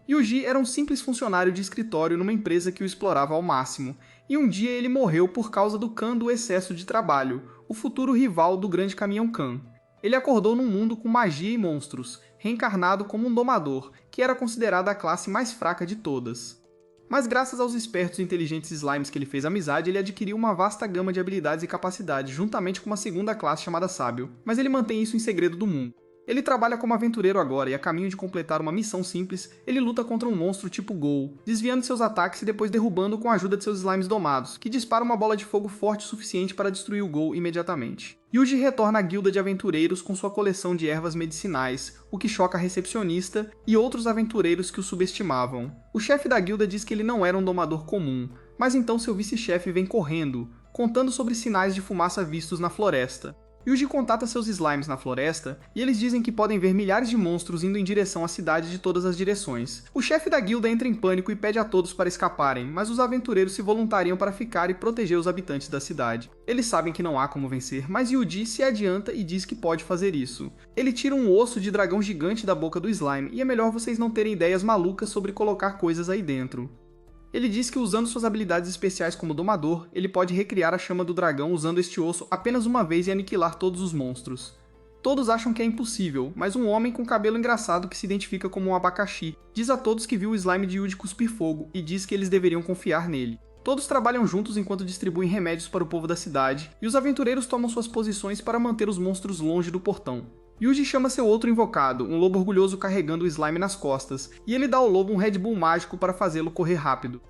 Yuji era um simples funcionário de escritório numa empresa que o explorava ao máximo, e um dia ele morreu por causa do Khan do excesso de trabalho, o futuro rival do grande caminhão Khan. Ele acordou num mundo com magia e monstros, reencarnado como um domador, que era considerada a classe mais fraca de todas. Mas graças aos espertos e inteligentes slimes que ele fez amizade, ele adquiriu uma vasta gama de habilidades e capacidades, juntamente com uma segunda classe chamada Sábio, mas ele mantém isso em segredo do mundo. Ele trabalha como aventureiro agora e a caminho de completar uma missão simples, ele luta contra um monstro tipo Ghoul, desviando seus ataques e depois derrubando com a ajuda de seus slimes domados, que disparam uma bola de fogo forte o suficiente para destruir o Ghoul imediatamente. Yuji retorna à guilda de aventureiros com sua coleção de ervas medicinais, o que choca a recepcionista e outros aventureiros que o subestimavam. O chefe da guilda diz que ele não era um domador comum, mas então seu vice-chefe vem correndo, contando sobre sinais de fumaça vistos na floresta. Yuji contata seus slimes na floresta, e eles dizem que podem ver milhares de monstros indo em direção à cidade de todas as direções. O chefe da guilda entra em pânico e pede a todos para escaparem, mas os aventureiros se voluntariam para ficar e proteger os habitantes da cidade. Eles sabem que não há como vencer, mas Yuji se adianta e diz que pode fazer isso. Ele tira um osso de dragão gigante da boca do slime, e é melhor vocês não terem ideias malucas sobre colocar coisas aí dentro. Ele diz que usando suas habilidades especiais como domador, ele pode recriar a chama do dragão usando este osso apenas uma vez e aniquilar todos os monstros. Todos acham que é impossível, mas um homem com cabelo engraçado que se identifica como um abacaxi diz a todos que viu o slime de Yuji cuspir fogo e diz que eles deveriam confiar nele. Todos trabalham juntos enquanto distribuem remédios para o povo da cidade, e os aventureiros tomam suas posições para manter os monstros longe do portão. Yuji chama seu outro invocado, um lobo orgulhoso carregando o slime nas costas, e ele dá ao lobo um Red Bull mágico para fazê-lo correr rápido.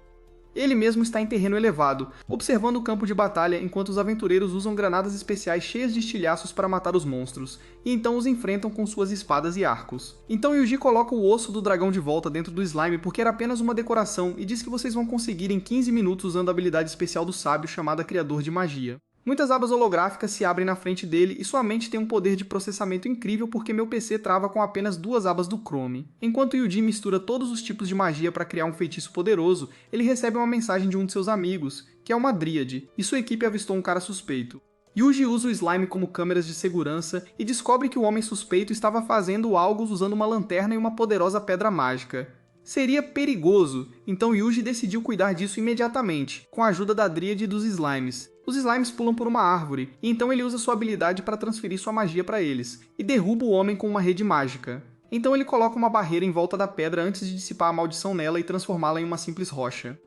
Ele mesmo está em terreno elevado, observando o campo de batalha enquanto os aventureiros usam granadas especiais cheias de estilhaços para matar os monstros, e então os enfrentam com suas espadas e arcos. Então Yuji coloca o osso do dragão de volta dentro do slime porque era apenas uma decoração e diz que vocês vão conseguir em 15 minutos usando a habilidade especial do sábio chamada Criador de Magia. Muitas abas holográficas se abrem na frente dele e sua mente tem um poder de processamento incrível porque meu PC trava com apenas 2 abas do Chrome. Enquanto Yuji mistura todos os tipos de magia para criar um feitiço poderoso, ele recebe uma mensagem de um de seus amigos, que é uma dríade, e sua equipe avistou um cara suspeito. Yuji usa o slime como câmeras de segurança e descobre que o homem suspeito estava fazendo algo usando uma lanterna e uma poderosa pedra mágica. Seria perigoso, então Yuji decidiu cuidar disso imediatamente, com a ajuda da dríade e dos slimes. Os slimes pulam por uma árvore, e então ele usa sua habilidade para transferir sua magia para eles, e derruba o homem com uma rede mágica. Então ele coloca uma barreira em volta da pedra antes de dissipar a maldição nela e transformá-la em uma simples rocha.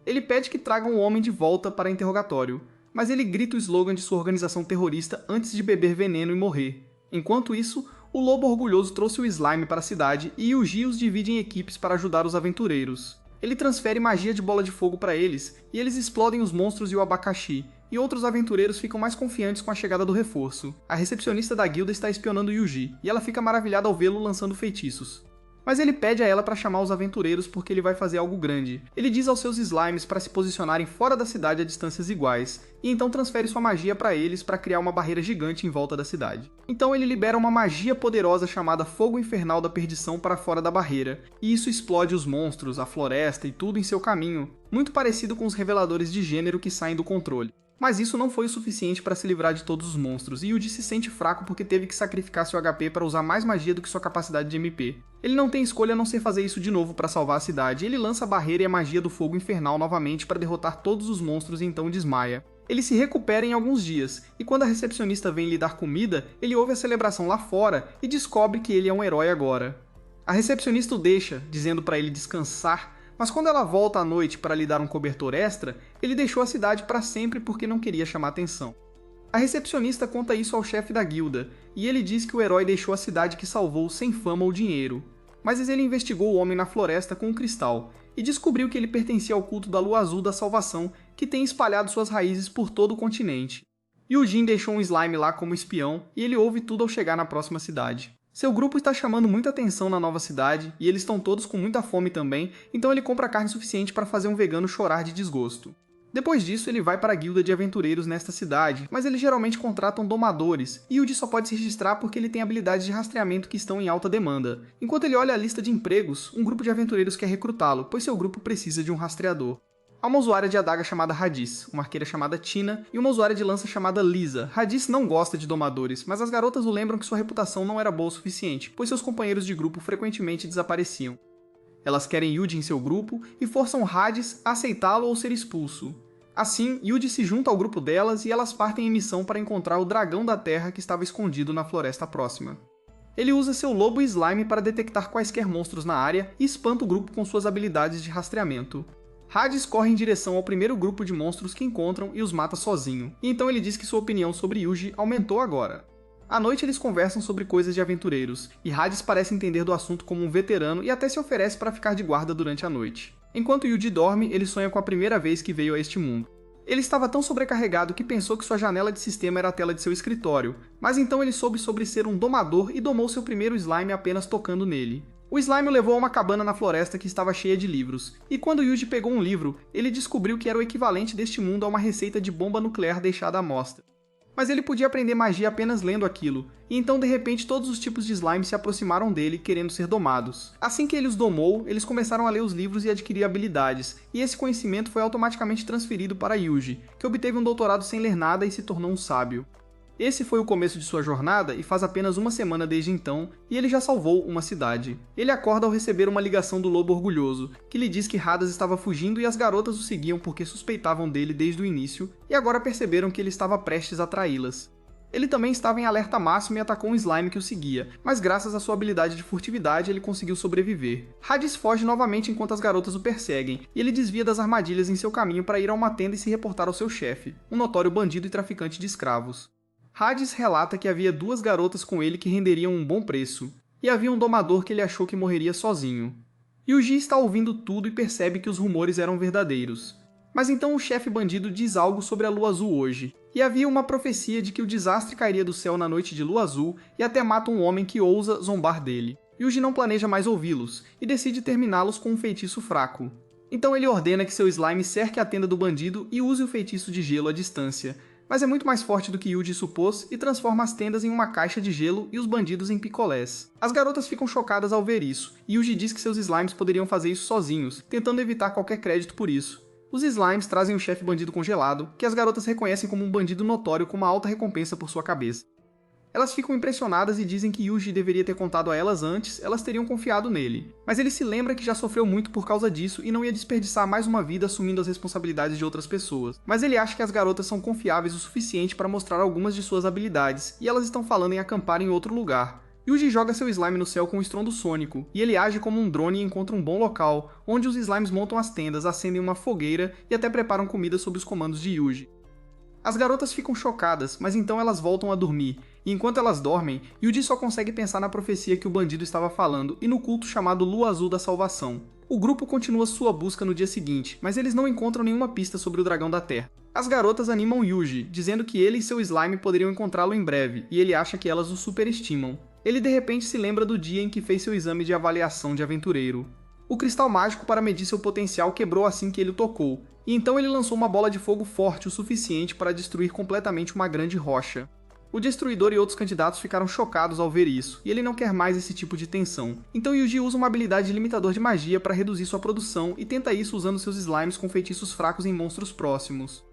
Ele pede que tragam o homem de volta para interrogatório, mas ele grita o slogan de sua organização terrorista antes de beber veneno e morrer. Enquanto isso, o lobo orgulhoso trouxe o slime para a cidade e Yuji os divide em equipes para ajudar os aventureiros. Ele transfere magia de bola de fogo para eles, e eles explodem os monstros e o abacaxi, e outros aventureiros ficam mais confiantes com a chegada do reforço. A recepcionista da guilda está espionando Yuji, e ela fica maravilhada ao vê-lo lançando feitiços. Mas ele pede a ela para chamar os aventureiros porque ele vai fazer algo grande. Ele diz aos seus slimes para se posicionarem fora da cidade a distâncias iguais, e então transfere sua magia para eles para criar uma barreira gigante em volta da cidade. Então ele libera uma magia poderosa chamada Fogo Infernal da Perdição para fora da barreira, e isso explode os monstros, a floresta e tudo em seu caminho, muito parecido com os reveladores de gênero que saem do controle. Mas isso não foi o suficiente para se livrar de todos os monstros, e Yuji se sente fraco porque teve que sacrificar seu HP para usar mais magia do que sua capacidade de MP. Ele não tem escolha a não ser fazer isso de novo para salvar a cidade, e ele lança a barreira e a magia do fogo infernal novamente para derrotar todos os monstros e então desmaia. Ele se recupera em alguns dias, e quando a recepcionista vem lhe dar comida, ele ouve a celebração lá fora e descobre que ele é um herói agora. A recepcionista o deixa, dizendo para ele descansar, mas quando ela volta à noite para lhe dar um cobertor extra, ele deixou a cidade para sempre porque não queria chamar atenção. A recepcionista conta isso ao chefe da guilda, e ele diz que o herói deixou a cidade que salvou sem fama ou dinheiro. Mas ele investigou o homem na floresta com um cristal, e descobriu que ele pertencia ao culto da Lua Azul da Salvação, que tem espalhado suas raízes por todo o continente. Yujin deixou um slime lá como espião, e ele ouve tudo ao chegar na próxima cidade. Seu grupo está chamando muita atenção na nova cidade, e eles estão todos com muita fome também, então ele compra carne suficiente para fazer um vegano chorar de desgosto. Depois disso, ele vai para a guilda de aventureiros nesta cidade, mas eles geralmente contratam domadores, e Yuji só pode se registrar porque ele tem habilidades de rastreamento que estão em alta demanda. Enquanto ele olha a lista de empregos, um grupo de aventureiros quer recrutá-lo, pois seu grupo precisa de um rastreador. Há uma usuária de adaga chamada Hadis, uma arqueira chamada Tina e uma usuária de lança chamada Lisa. Hadis não gosta de domadores, mas as garotas o lembram que sua reputação não era boa o suficiente, pois seus companheiros de grupo frequentemente desapareciam. Elas querem Yuji em seu grupo e forçam Hades a aceitá-lo ou ser expulso. Assim, Yuji se junta ao grupo delas e elas partem em missão para encontrar o dragão da terra que estava escondido na floresta próxima. Ele usa seu lobo slime para detectar quaisquer monstros na área e espanta o grupo com suas habilidades de rastreamento. Hades corre em direção ao primeiro grupo de monstros que encontram e os mata sozinho, e então ele diz que sua opinião sobre Yuji aumentou agora. À noite eles conversam sobre coisas de aventureiros, e Hades parece entender do assunto como um veterano e até se oferece para ficar de guarda durante a noite. Enquanto Yuji dorme, ele sonha com a primeira vez que veio a este mundo. Ele estava tão sobrecarregado que pensou que sua janela de sistema era a tela de seu escritório, mas então ele soube sobre ser um domador e domou seu primeiro slime apenas tocando nele. O slime o levou a uma cabana na floresta que estava cheia de livros, e quando Yuji pegou um livro, ele descobriu que era o equivalente deste mundo a uma receita de bomba nuclear deixada à mostra. Mas ele podia aprender magia apenas lendo aquilo, e então de repente todos os tipos de slime se aproximaram dele querendo ser domados. Assim que ele os domou, eles começaram a ler os livros e adquirir habilidades, e esse conhecimento foi automaticamente transferido para Yuji, que obteve um doutorado sem ler nada e se tornou um sábio. Esse foi o começo de sua jornada e faz apenas uma semana desde então, e ele já salvou uma cidade. Ele acorda ao receber uma ligação do Lobo Orgulhoso, que lhe diz que Hades estava fugindo e as garotas o seguiam porque suspeitavam dele desde o início, e agora perceberam que ele estava prestes a traí-las. Ele também estava em alerta máximo e atacou um slime que o seguia, mas graças à sua habilidade de furtividade ele conseguiu sobreviver. Hades foge novamente enquanto as garotas o perseguem, e ele desvia das armadilhas em seu caminho para ir a uma tenda e se reportar ao seu chefe, um notório bandido e traficante de escravos. Hades relata que havia 2 garotas com ele que renderiam um bom preço, e havia um domador que ele achou que morreria sozinho. Yuji está ouvindo tudo e percebe que os rumores eram verdadeiros. Mas então o chefe bandido diz algo sobre a lua azul hoje, e havia uma profecia de que o desastre cairia do céu na noite de lua azul e até mata um homem que ousa zombar dele. Yuji não planeja mais ouvi-los, e decide terminá-los com um feitiço fraco. Então ele ordena que seu slime cerque a tenda do bandido e use o feitiço de gelo à distância, mas é muito mais forte do que Yuji supôs e transforma as tendas em uma caixa de gelo e os bandidos em picolés. As garotas ficam chocadas ao ver isso, e Yuji diz que seus slimes poderiam fazer isso sozinhos, tentando evitar qualquer crédito por isso. Os slimes trazem o chefe bandido congelado, que as garotas reconhecem como um bandido notório com uma alta recompensa por sua cabeça. Elas ficam impressionadas e dizem que Yuji deveria ter contado a elas antes, elas teriam confiado nele. Mas ele se lembra que já sofreu muito por causa disso e não ia desperdiçar mais uma vida assumindo as responsabilidades de outras pessoas. Mas ele acha que as garotas são confiáveis o suficiente para mostrar algumas de suas habilidades, e elas estão falando em acampar em outro lugar. Yuji joga seu slime no céu com um estrondo sônico, e ele age como um drone e encontra um bom local, onde os slimes montam as tendas, acendem uma fogueira e até preparam comida sob os comandos de Yuji. As garotas ficam chocadas, mas então elas voltam a dormir, e enquanto elas dormem, Yuji só consegue pensar na profecia que o bandido estava falando e no culto chamado Lua Azul da Salvação. O grupo continua sua busca no dia seguinte, mas eles não encontram nenhuma pista sobre o Dragão da Terra. As garotas animam Yuji, dizendo que ele e seu slime poderiam encontrá-lo em breve, e ele acha que elas o superestimam. Ele de repente se lembra do dia em que fez seu exame de avaliação de aventureiro. O cristal mágico para medir seu potencial quebrou assim que ele o tocou, e então ele lançou uma bola de fogo forte o suficiente para destruir completamente uma grande rocha. O Destruidor e outros candidatos ficaram chocados ao ver isso, e ele não quer mais esse tipo de tensão. Então Yuji usa uma habilidade de limitador de magia para reduzir sua produção e tenta isso usando seus slimes com feitiços fracos em monstros próximos.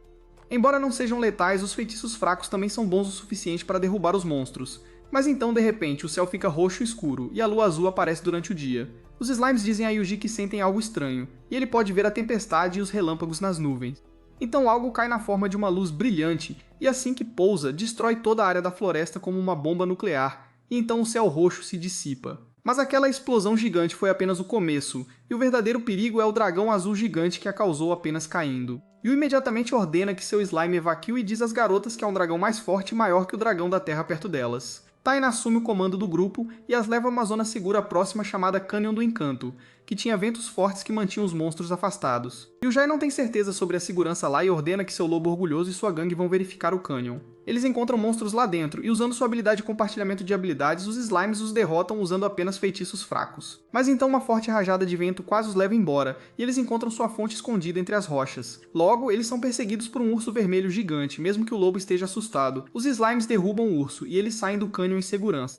Embora não sejam letais, os feitiços fracos também são bons o suficiente para derrubar os monstros. Mas então, de repente, o céu fica roxo escuro e a lua azul aparece durante o dia. Os slimes dizem a Yuji que sentem algo estranho, e ele pode ver a tempestade e os relâmpagos nas nuvens. Então algo cai na forma de uma luz brilhante, e assim que pousa, destrói toda a área da floresta como uma bomba nuclear, e então o céu roxo se dissipa. Mas aquela explosão gigante foi apenas o começo, e o verdadeiro perigo é o dragão azul gigante que a causou apenas caindo. Yu imediatamente ordena que seu slime evacue e diz às garotas que é um dragão mais forte e maior que o dragão da Terra perto delas. Tain assume o comando do grupo e as leva a uma zona segura próxima chamada Cânion do Encanto, que tinha ventos fortes que mantinham os monstros afastados. Yujai não tem certeza sobre a segurança lá e ordena que seu lobo orgulhoso e sua gangue vão verificar o Cânion. Eles encontram monstros lá dentro, e usando sua habilidade de compartilhamento de habilidades, os slimes os derrotam usando apenas feitiços fracos. Mas então uma forte rajada de vento quase os leva embora, e eles encontram sua fonte escondida entre as rochas. Logo, eles são perseguidos por um urso vermelho gigante, mesmo que o lobo esteja assustado. Os slimes derrubam o urso, e eles saem do cânion em segurança.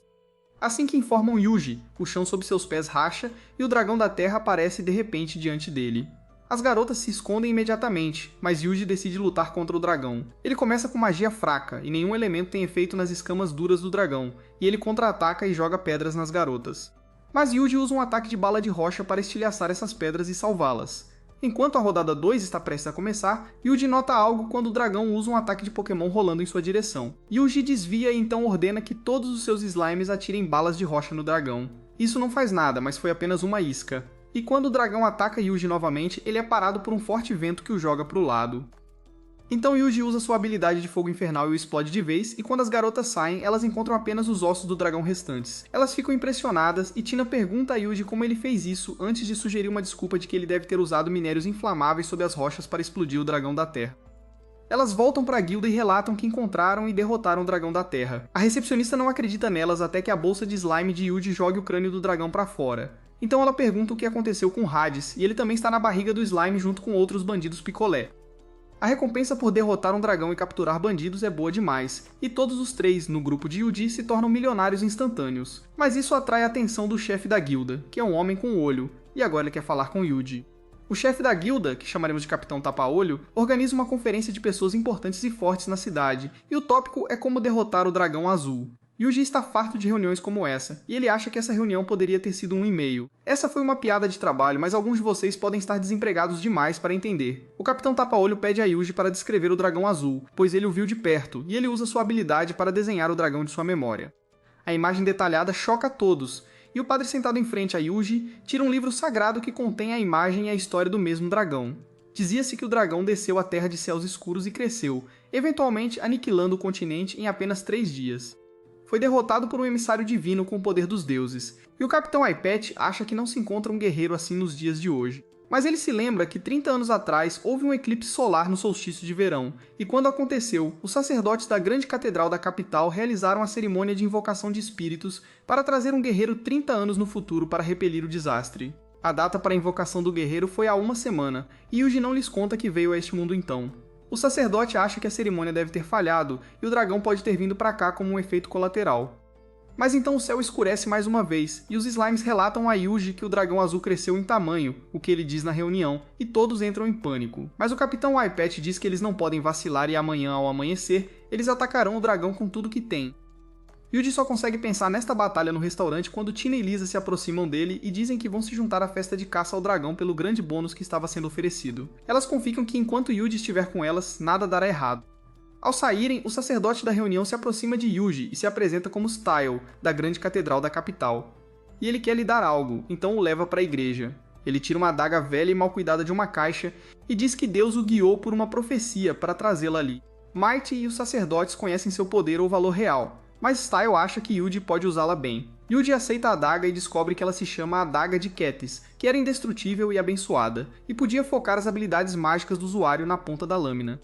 Assim que informam Yuji, o chão sob seus pés racha, e o dragão da terra aparece de repente diante dele. As garotas se escondem imediatamente, mas Yuji decide lutar contra o dragão. Ele começa com magia fraca, e nenhum elemento tem efeito nas escamas duras do dragão, e ele contra-ataca e joga pedras nas garotas. Mas Yuji usa um ataque de bala de rocha para estilhaçar essas pedras e salvá-las. Enquanto a rodada 2 está prestes a começar, Yuji nota algo quando o dragão usa um ataque de Pokémon rolando em sua direção. Yuji desvia e então ordena que todos os seus slimes atirem balas de rocha no dragão. Isso não faz nada, mas foi apenas uma isca. E quando o dragão ataca Yuji novamente, ele é parado por um forte vento que o joga para o lado. Então Yuji usa sua habilidade de fogo infernal e o explode de vez, e quando as garotas saem, elas encontram apenas os ossos do dragão restantes. Elas ficam impressionadas e Tina pergunta a Yuji como ele fez isso antes de sugerir uma desculpa de que ele deve ter usado minérios inflamáveis sob as rochas para explodir o dragão da Terra. Elas voltam para a guilda e relatam que encontraram e derrotaram o dragão da Terra. A recepcionista não acredita nelas até que a bolsa de slime de Yuji jogue o crânio do dragão para fora. Então ela pergunta o que aconteceu com Hades, e ele também está na barriga do slime junto com outros bandidos picolé. A recompensa por derrotar um dragão e capturar bandidos é boa demais, e todos os três, no grupo de Yuji, se tornam milionários instantâneos. Mas isso atrai a atenção do chefe da guilda, que é um homem com olho, e agora ele quer falar com Yuji. O chefe da guilda, que chamaremos de Capitão Tapa-Olho, organiza uma conferência de pessoas importantes e fortes na cidade, e o tópico é como derrotar o dragão azul. Yuji está farto de reuniões como essa, e ele acha que essa reunião poderia ter sido um e-mail. Essa foi uma piada de trabalho, mas alguns de vocês podem estar desempregados demais para entender. O Capitão Tapa-Olho pede a Yuji para descrever o dragão azul, pois ele o viu de perto, e ele usa sua habilidade para desenhar o dragão de sua memória. A imagem detalhada choca a todos, e o padre sentado em frente a Yuji tira um livro sagrado que contém a imagem e a história do mesmo dragão. Dizia-se que o dragão desceu à Terra de Céus Escuros e cresceu, eventualmente aniquilando o continente em apenas 3 dias. Foi derrotado por um emissário divino com o poder dos deuses, e o Capitão Aipet acha que não se encontra um guerreiro assim nos dias de hoje. Mas ele se lembra que 30 anos atrás houve um eclipse solar no solstício de verão, e quando aconteceu, os sacerdotes da grande catedral da capital realizaram a cerimônia de invocação de espíritos para trazer um guerreiro 30 anos no futuro para repelir o desastre. A data para a invocação do guerreiro foi há 1 semana, e Yuji não lhes conta que veio a este mundo então. O sacerdote acha que a cerimônia deve ter falhado, e o dragão pode ter vindo para cá como um efeito colateral. Mas então o céu escurece mais uma vez, e os slimes relatam a Yuji que o dragão azul cresceu em tamanho, o que ele diz na reunião, e todos entram em pânico. Mas o Capitão Aipet diz que eles não podem vacilar e amanhã ao amanhecer, eles atacarão o dragão com tudo que tem. Yuji só consegue pensar nesta batalha no restaurante quando Tina e Lisa se aproximam dele e dizem que vão se juntar à festa de caça ao dragão pelo grande bônus que estava sendo oferecido. Elas confiam que enquanto Yuji estiver com elas, nada dará errado. Ao saírem, o sacerdote da reunião se aproxima de Yuji e se apresenta como Style, da grande catedral da capital. E ele quer lhe dar algo, então o leva para a igreja. Ele tira uma adaga velha e mal cuidada de uma caixa e diz que Deus o guiou por uma profecia para trazê-la ali. Mighty e os sacerdotes conhecem seu poder ou valor real, mas Style acha que Yuji pode usá-la bem. Yuji aceita a adaga e descobre que ela se chama Adaga de Ketiss, que era indestrutível e abençoada, e podia focar as habilidades mágicas do usuário na ponta da lâmina.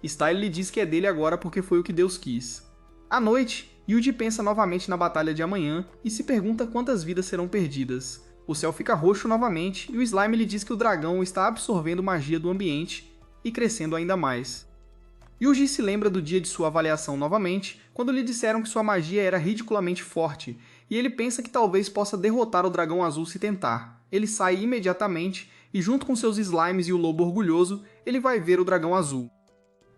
Style lhe diz que é dele agora porque foi o que Deus quis. À noite, Yuji pensa novamente na batalha de amanhã e se pergunta quantas vidas serão perdidas. O céu fica roxo novamente e o slime lhe diz que o dragão está absorvendo magia do ambiente e crescendo ainda mais. Yuji se lembra do dia de sua avaliação novamente, quando lhe disseram que sua magia era ridiculamente forte, e ele pensa que talvez possa derrotar o dragão azul se tentar. Ele sai imediatamente, e junto com seus slimes e o lobo orgulhoso, ele vai ver o dragão azul.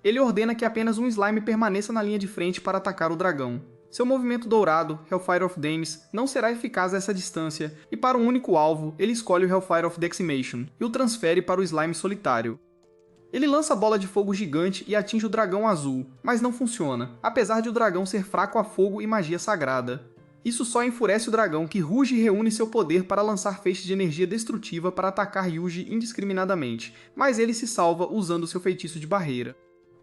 Ele ordena que apenas um slime permaneça na linha de frente para atacar o dragão. Seu movimento dourado, Hellfire of Dames, não será eficaz a essa distância, e para um único alvo, ele escolhe o Hellfire of Decimation, e o transfere para o slime solitário. Ele lança a bola de fogo gigante e atinge o dragão azul, mas não funciona, apesar de o dragão ser fraco a fogo e magia sagrada. Isso só enfurece o dragão, que ruge e reúne seu poder para lançar feixes de energia destrutiva para atacar Yuji indiscriminadamente, mas ele se salva usando seu feitiço de barreira.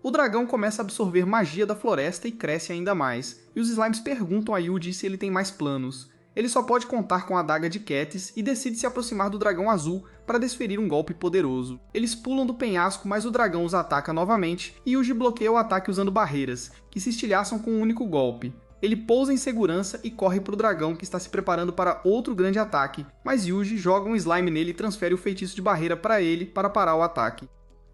O dragão começa a absorver magia da floresta e cresce ainda mais, e os slimes perguntam a Yuji se ele tem mais planos. Ele só pode contar com a adaga de Ketiss e decide se aproximar do dragão azul para desferir um golpe poderoso. Eles pulam do penhasco, mas o dragão os ataca novamente e Yuji bloqueia o ataque usando barreiras, que se estilhaçam com um único golpe. Ele pousa em segurança e corre para o dragão, que está se preparando para outro grande ataque, mas Yuji joga um slime nele e transfere o feitiço de barreira para ele para parar o ataque.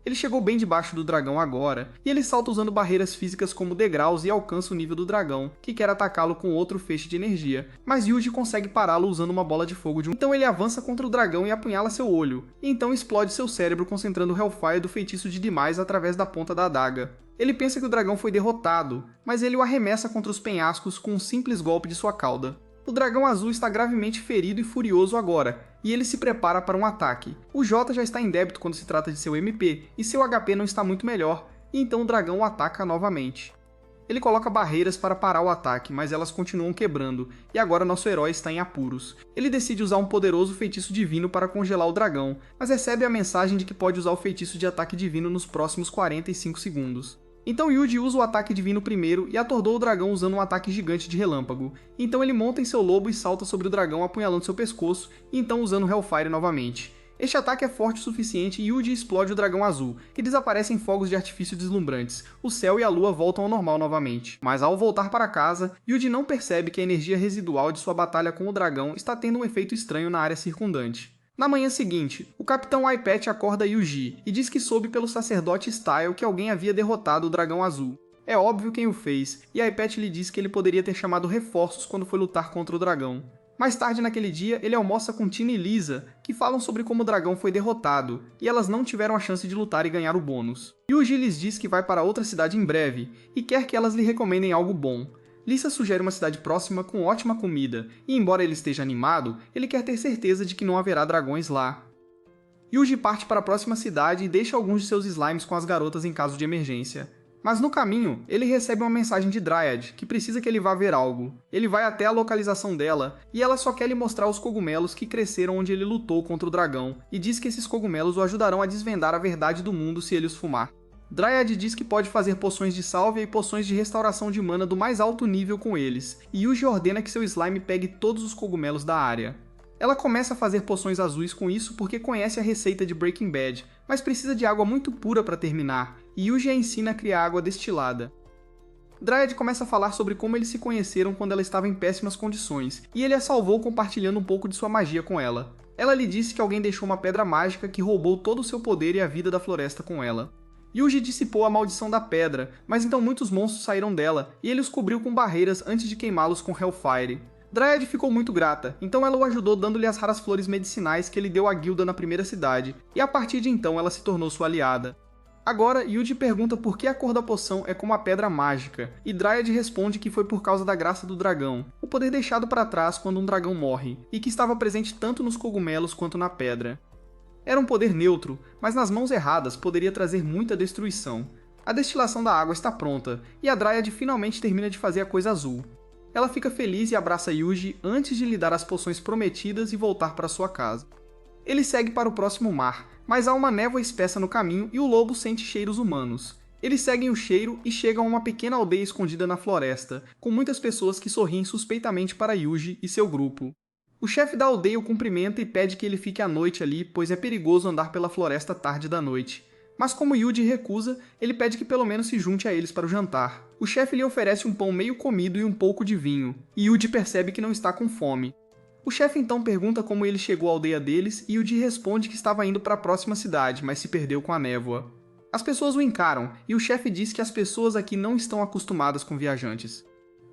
Ele chegou bem debaixo do dragão agora, e ele salta usando barreiras físicas como degraus e alcança o nível do dragão, que quer atacá-lo com outro feixe de energia, mas Yuji consegue pará-lo usando uma bola de fogo de um... Então ele avança contra o dragão e apunhala seu olho, e então explode seu cérebro concentrando o Hellfire do feitiço de demais através da ponta da adaga. Ele pensa que o dragão foi derrotado, mas ele o arremessa contra os penhascos com um simples golpe de sua cauda. O dragão azul está gravemente ferido e furioso agora, e ele se prepara para um ataque. O Jota já está em débito quando se trata de seu MP, e seu HP não está muito melhor, e então o dragão o ataca novamente. Ele coloca barreiras para parar o ataque, mas elas continuam quebrando, e agora nosso herói está em apuros. Ele decide usar um poderoso feitiço divino para congelar o dragão, mas recebe a mensagem de que pode usar o feitiço de ataque divino nos próximos 45 segundos. Então Yuji usa o ataque divino primeiro e atordou o dragão usando um ataque gigante de relâmpago. Então ele monta em seu lobo e salta sobre o dragão apunhalando seu pescoço, e então usando Hellfire novamente. Este ataque é forte o suficiente e Yuji explode o dragão azul, que desaparece em fogos de artifício deslumbrantes. O céu e a lua voltam ao normal novamente. Mas ao voltar para casa, Yuji não percebe que a energia residual de sua batalha com o dragão está tendo um efeito estranho na área circundante. Na manhã seguinte, o Capitão iPad acorda Yuji e diz que soube pelo sacerdote Style que alguém havia derrotado o dragão azul. É óbvio quem o fez, e iPad lhe diz que ele poderia ter chamado reforços quando foi lutar contra o dragão. Mais tarde naquele dia, ele almoça com Tina e Lisa, que falam sobre como o dragão foi derrotado, e elas não tiveram a chance de lutar e ganhar o bônus. Yuji lhes diz que vai para outra cidade em breve, e quer que elas lhe recomendem algo bom. Lisa sugere uma cidade próxima com ótima comida, e embora ele esteja animado, ele quer ter certeza de que não haverá dragões lá. Yuji parte para a próxima cidade e deixa alguns de seus slimes com as garotas em caso de emergência. Mas no caminho, ele recebe uma mensagem de Dryad, que precisa que ele vá ver algo. Ele vai até a localização dela, e ela só quer lhe mostrar os cogumelos que cresceram onde ele lutou contra o dragão, e diz que esses cogumelos o ajudarão a desvendar a verdade do mundo se ele os fumar. Dryad diz que pode fazer poções de sálvia e poções de restauração de mana do mais alto nível com eles, e Yuji ordena que seu slime pegue todos os cogumelos da área. Ela começa a fazer poções azuis com isso porque conhece a receita de Breaking Bad, mas precisa de água muito pura para terminar, e Yuji a ensina a criar água destilada. Dryad começa a falar sobre como eles se conheceram quando ela estava em péssimas condições, e ele a salvou compartilhando um pouco de sua magia com ela. Ela lhe disse que alguém deixou uma pedra mágica que roubou todo o seu poder e a vida da floresta com ela. Yuji dissipou a maldição da pedra, mas então muitos monstros saíram dela, e ele os cobriu com barreiras antes de queimá-los com Hellfire. Dryad ficou muito grata, então ela o ajudou dando-lhe as raras flores medicinais que ele deu à guilda na primeira cidade, e a partir de então ela se tornou sua aliada. Agora, Yuji pergunta por que a cor da poção é como a pedra mágica, e Dryad responde que foi por causa da graça do dragão, o poder deixado para trás quando um dragão morre, e que estava presente tanto nos cogumelos quanto na pedra. Era um poder neutro, mas nas mãos erradas poderia trazer muita destruição. A destilação da água está pronta, e a Dryad finalmente termina de fazer a coisa azul. Ela fica feliz e abraça Yuji antes de lhe dar as poções prometidas e voltar para sua casa. Ele segue para o próximo mar, mas há uma névoa espessa no caminho e o lobo sente cheiros humanos. Eles seguem o cheiro e chegam a uma pequena aldeia escondida na floresta, com muitas pessoas que sorriem suspeitamente para Yuji e seu grupo. O chefe da aldeia o cumprimenta e pede que ele fique à noite ali, pois é perigoso andar pela floresta tarde da noite. Mas como Yuji recusa, ele pede que pelo menos se junte a eles para o jantar. O chefe lhe oferece um pão meio comido e um pouco de vinho, e Yuji percebe que não está com fome. O chefe então pergunta como ele chegou à aldeia deles e Yuji responde que estava indo para a próxima cidade, mas se perdeu com a névoa. As pessoas o encaram, e o chefe diz que as pessoas aqui não estão acostumadas com viajantes.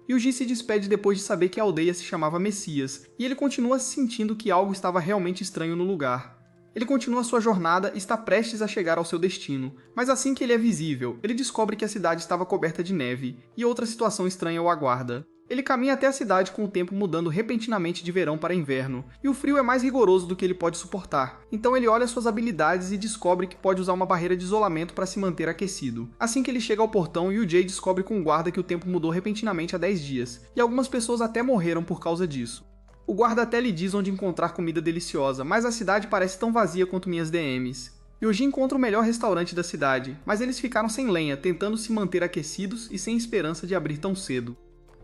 Yuji se despede depois de saber que a aldeia se chamava Messias, e ele continua sentindo que algo estava realmente estranho no lugar. Ele continua sua jornada e está prestes a chegar ao seu destino, mas assim que ele é visível, ele descobre que a cidade estava coberta de neve, e outra situação estranha o aguarda. Ele caminha até a cidade com o tempo mudando repentinamente de verão para inverno, e o frio é mais rigoroso do que ele pode suportar. Então ele olha suas habilidades e descobre que pode usar uma barreira de isolamento para se manter aquecido. Assim que ele chega ao portão, Yuji descobre com o guarda que o tempo mudou repentinamente há 10 dias, e algumas pessoas até morreram por causa disso. O guarda até lhe diz onde encontrar comida deliciosa, mas a cidade parece tão vazia quanto minhas DMs. Yuji encontra o melhor restaurante da cidade, mas eles ficaram sem lenha, tentando se manter aquecidos e sem esperança de abrir tão cedo.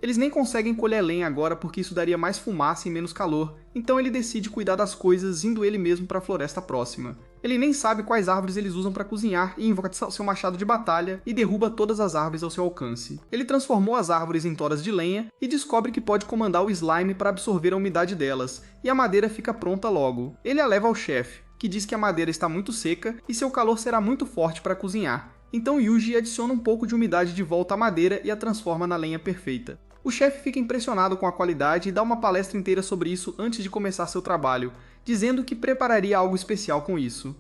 Eles nem conseguem colher lenha agora porque isso daria mais fumaça e menos calor, então ele decide cuidar das coisas indo ele mesmo para a floresta próxima. Ele nem sabe quais árvores eles usam para cozinhar e invoca seu machado de batalha e derruba todas as árvores ao seu alcance. Ele transformou as árvores em toras de lenha e descobre que pode comandar o slime para absorver a umidade delas, e a madeira fica pronta logo. Ele a leva ao chefe, que diz que a madeira está muito seca e seu calor será muito forte para cozinhar. Então Yuji adiciona um pouco de umidade de volta à madeira e a transforma na lenha perfeita. O chefe fica impressionado com a qualidade e dá uma palestra inteira sobre isso antes de começar seu trabalho, dizendo que prepararia algo especial com isso.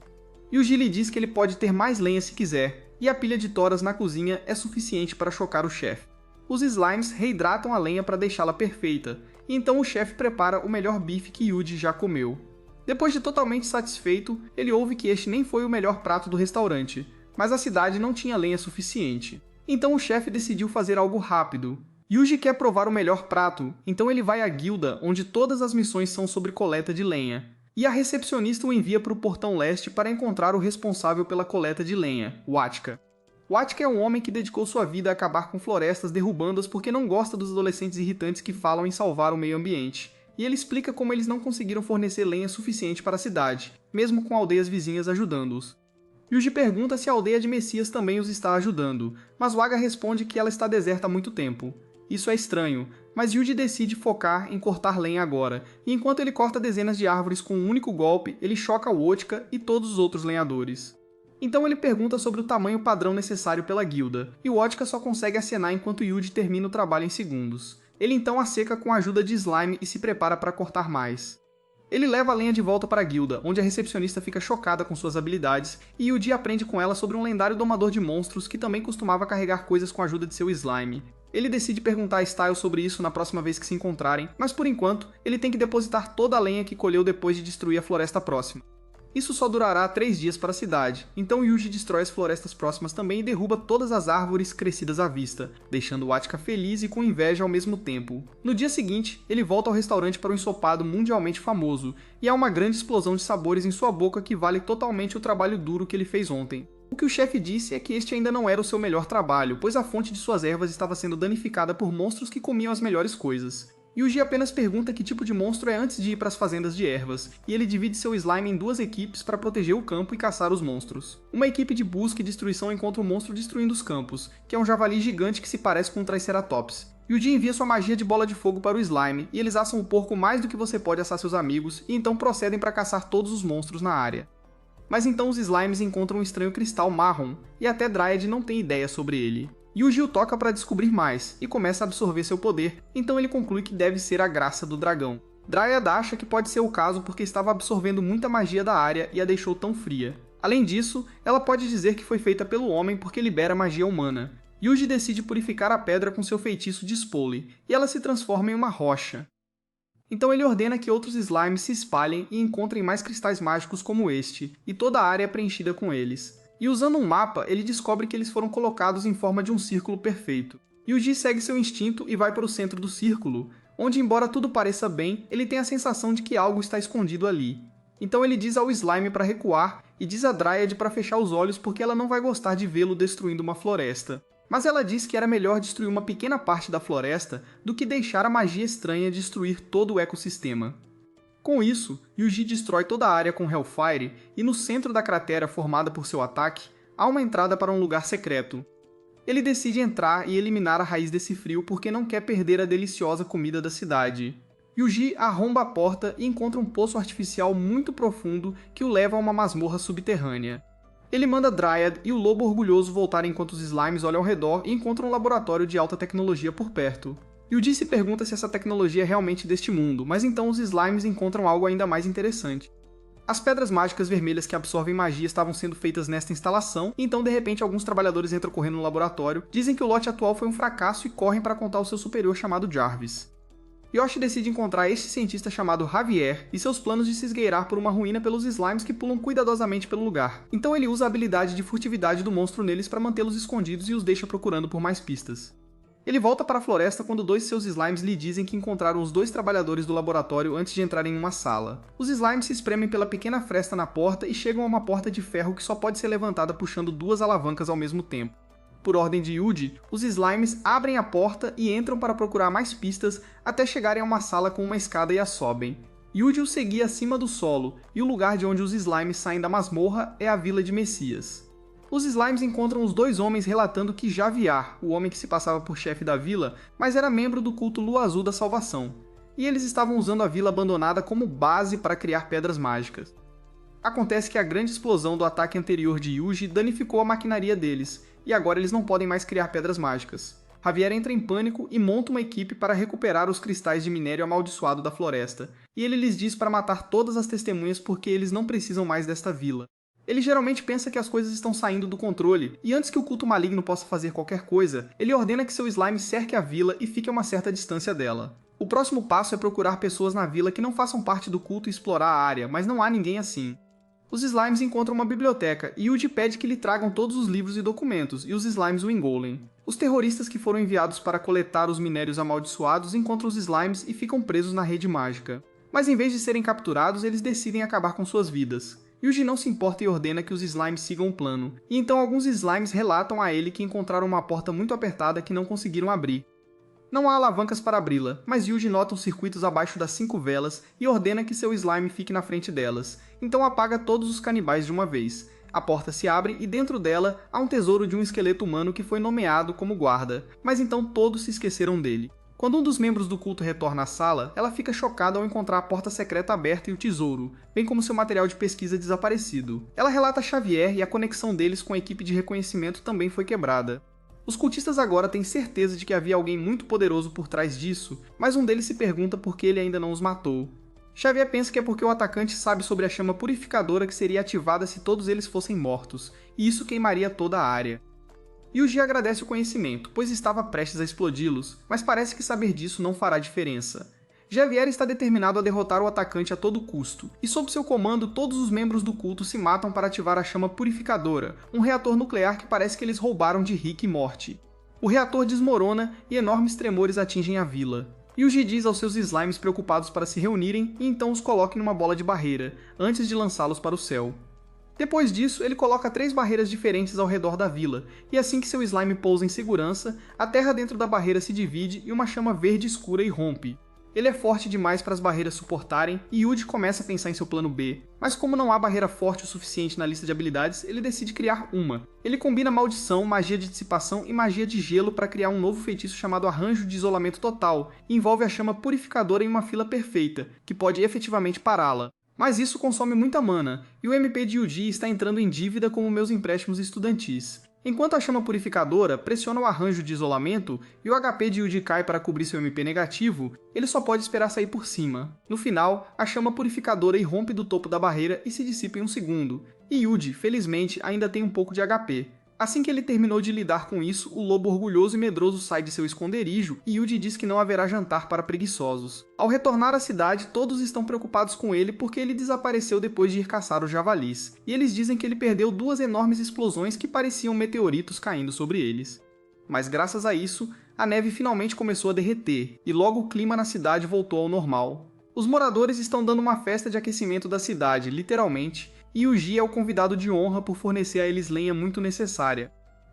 Yuji lhe diz que ele pode ter mais lenha se quiser, e a pilha de toras na cozinha é suficiente para chocar o chefe. Os slimes reidratam a lenha para deixá-la perfeita, e então o chefe prepara o melhor bife que Yuji já comeu. Depois de totalmente satisfeito, ele ouve que este nem foi o melhor prato do restaurante, mas a cidade não tinha lenha suficiente. Então o chefe decidiu fazer algo rápido. Yuji quer provar o melhor prato, então ele vai à guilda, onde todas as missões são sobre coleta de lenha. E a recepcionista o envia para o portão leste para encontrar o responsável pela coleta de lenha, Watka. Watka é um homem que dedicou sua vida a acabar com florestas derrubando-as porque não gosta dos adolescentes irritantes que falam em salvar o meio ambiente. E ele explica como eles não conseguiram fornecer lenha suficiente para a cidade, mesmo com aldeias vizinhas ajudando-os. Yuji pergunta se a aldeia de Messias também os está ajudando, mas Waga responde que ela está deserta há muito tempo. Isso é estranho, mas Yuji decide focar em cortar lenha agora, e enquanto ele corta dezenas de árvores com um único golpe, ele choca o Otka e todos os outros lenhadores. Então ele pergunta sobre o tamanho padrão necessário pela guilda, e o Otka só consegue acenar enquanto Yuji termina o trabalho em segundos. Ele então a seca com a ajuda de Slime e se prepara para cortar mais. Ele leva a lenha de volta para a guilda, onde a recepcionista fica chocada com suas habilidades, e Yuji aprende com ela sobre um lendário domador de monstros que também costumava carregar coisas com a ajuda de seu Slime. Ele decide perguntar a Style sobre isso na próxima vez que se encontrarem, mas por enquanto, ele tem que depositar toda a lenha que colheu depois de destruir a floresta próxima. Isso só durará 3 dias para a cidade, então Yuji destrói as florestas próximas também e derruba todas as árvores crescidas à vista, deixando Watka feliz e com inveja ao mesmo tempo. No dia seguinte, ele volta ao restaurante para um ensopado mundialmente famoso, e há uma grande explosão de sabores em sua boca que vale totalmente o trabalho duro que ele fez ontem. O que o chefe disse é que este ainda não era o seu melhor trabalho, pois a fonte de suas ervas estava sendo danificada por monstros que comiam as melhores coisas. Yuji apenas pergunta que tipo de monstro é antes de ir para as fazendas de ervas, e ele divide seu slime em 2 equipes para proteger o campo e caçar os monstros. Uma equipe de busca e destruição encontra o monstro destruindo os campos, que é um javali gigante que se parece com um Triceratops. Yuji envia sua magia de bola de fogo para o slime, e eles assam o porco mais do que você pode assar seus amigos, e então procedem para caçar todos os monstros na área. Mas então os slimes encontram um estranho cristal marrom, e até Dryad não tem ideia sobre ele. Yuji o toca para descobrir mais, e começa a absorver seu poder, então ele conclui que deve ser a graça do dragão. Dryad acha que pode ser o caso porque estava absorvendo muita magia da área e a deixou tão fria. Além disso, ela pode dizer que foi feita pelo homem porque libera magia humana. Yuji decide purificar a pedra com seu feitiço de Spole, e ela se transforma em uma rocha. Então ele ordena que outros slimes se espalhem e encontrem mais cristais mágicos como este, e toda a área é preenchida com eles. E usando um mapa, ele descobre que eles foram colocados em forma de um círculo perfeito. Yuji segue seu instinto e vai para o centro do círculo, onde embora tudo pareça bem, ele tem a sensação de que algo está escondido ali. Então ele diz ao slime para recuar e diz a Dryad para fechar os olhos porque ela não vai gostar de vê-lo destruindo uma floresta. Mas ela diz que era melhor destruir uma pequena parte da floresta do que deixar a magia estranha destruir todo o ecossistema. Com isso, Yuji destrói toda a área com Hellfire e no centro da cratera formada por seu ataque, há uma entrada para um lugar secreto. Ele decide entrar e eliminar a raiz desse frio porque não quer perder a deliciosa comida da cidade. Yuji arromba a porta e encontra um poço artificial muito profundo que o leva a uma masmorra subterrânea. Ele manda Dryad e o lobo orgulhoso voltar enquanto os slimes olham ao redor e encontram um laboratório de alta tecnologia por perto. Yuji se pergunta se essa tecnologia é realmente deste mundo, mas então os slimes encontram algo ainda mais interessante. As pedras mágicas vermelhas que absorvem magia estavam sendo feitas nesta instalação, e então de repente alguns trabalhadores entram correndo no laboratório, dizem que o lote atual foi um fracasso e correm para contar ao seu superior chamado Jarvis. Yoshi decide encontrar este cientista chamado Javier e seus planos de se esgueirar por uma ruína pelos slimes que pulam cuidadosamente pelo lugar. Então ele usa a habilidade de furtividade do monstro neles para mantê-los escondidos e os deixa procurando por mais pistas. Ele volta para a floresta quando 2 de seus slimes lhe dizem que encontraram os 2 trabalhadores do laboratório antes de entrarem em uma sala. Os slimes se espremem pela pequena fresta na porta e chegam a uma porta de ferro que só pode ser levantada puxando 2 alavancas ao mesmo tempo. Por ordem de Yuji, os slimes abrem a porta e entram para procurar mais pistas até chegarem a uma sala com uma escada e a sobem. Yuji os seguia acima do solo, e o lugar de onde os slimes saem da masmorra é a Vila de Messias. Os slimes encontram os 2 homens relatando que Javier, o homem que se passava por chefe da vila, mas era membro do culto Lua Azul da Salvação, e eles estavam usando a vila abandonada como base para criar pedras mágicas. Acontece que a grande explosão do ataque anterior de Yuji danificou a maquinaria deles, e agora eles não podem mais criar pedras mágicas. Javier entra em pânico e monta uma equipe para recuperar os cristais de minério amaldiçoado da floresta, e ele lhes diz para matar todas as testemunhas porque eles não precisam mais desta vila. Ele geralmente pensa que as coisas estão saindo do controle, e antes que o culto maligno possa fazer qualquer coisa, ele ordena que seu slime cerque a vila e fique a uma certa distância dela. O próximo passo é procurar pessoas na vila que não façam parte do culto e explorar a área, mas não há ninguém assim. Os Slimes encontram uma biblioteca e Yuji pede que lhe tragam todos os livros e documentos, e os Slimes o engolem. Os terroristas que foram enviados para coletar os minérios amaldiçoados encontram os Slimes e ficam presos na rede mágica. Mas em vez de serem capturados, eles decidem acabar com suas vidas. Yuji não se importa e ordena que os Slimes sigam o plano, e então alguns Slimes relatam a ele que encontraram uma porta muito apertada que não conseguiram abrir. Não há alavancas para abri-la, mas Yuji nota os circuitos abaixo das 5 velas e ordena que seu slime fique na frente delas, então apaga todos os canibais de uma vez. A porta se abre e dentro dela há um tesouro de um esqueleto humano que foi nomeado como guarda, mas então todos se esqueceram dele. Quando um dos membros do culto retorna à sala, ela fica chocada ao encontrar a porta secreta aberta e o tesouro, bem como seu material de pesquisa desaparecido. Ela relata a Xavier e a conexão deles com a equipe de reconhecimento também foi quebrada. Os cultistas agora têm certeza de que havia alguém muito poderoso por trás disso, mas um deles se pergunta por que ele ainda não os matou. Xavier pensa que é porque o atacante sabe sobre a chama purificadora que seria ativada se todos eles fossem mortos, e isso queimaria toda a área. Yuji agradece o conhecimento, pois estava prestes a explodi-los, mas parece que saber disso não fará diferença. Xavier está determinado a derrotar o atacante a todo custo, e sob seu comando todos os membros do culto se matam para ativar a chama purificadora, um reator nuclear que parece que eles roubaram de Rick e Morty. O reator desmorona e enormes tremores atingem a vila. Yuji diz aos seus slimes preocupados para se reunirem e então os coloque numa bola de barreira, antes de lançá-los para o céu. Depois disso, ele coloca 3 barreiras diferentes ao redor da vila, e assim que seu slime pousa em segurança, a terra dentro da barreira se divide e uma chama verde escura irrompe. Ele é forte demais para as barreiras suportarem, e Yuji começa a pensar em seu plano B, mas como não há barreira forte o suficiente na lista de habilidades, ele decide criar uma. Ele combina maldição, magia de dissipação e magia de gelo para criar um novo feitiço chamado Arranjo de Isolamento Total, e envolve a chama purificadora em uma fila perfeita, que pode efetivamente pará-la. Mas isso consome muita mana, e o MP de Yuji está entrando em dívida com meus empréstimos estudantis. Enquanto a chama purificadora pressiona o arranjo de isolamento e o HP de Yuji cai para cobrir seu MP negativo, ele só pode esperar sair por cima. No final, a chama purificadora irrompe do topo da barreira e se dissipa em um segundo, e Yuji, felizmente, ainda tem um pouco de HP. Assim que ele terminou de lidar com isso, o lobo orgulhoso e medroso sai de seu esconderijo e Yuji diz que não haverá jantar para preguiçosos. Ao retornar à cidade, todos estão preocupados com ele porque ele desapareceu depois de ir caçar os javalis, e eles dizem que ele perdeu 2 enormes explosões que pareciam meteoritos caindo sobre eles. Mas graças a isso, a neve finalmente começou a derreter, e logo o clima na cidade voltou ao normal. Os moradores estão dando uma festa de aquecimento da cidade, literalmente, e Yuji é o convidado de honra por fornecer a eles lenha muito necessária.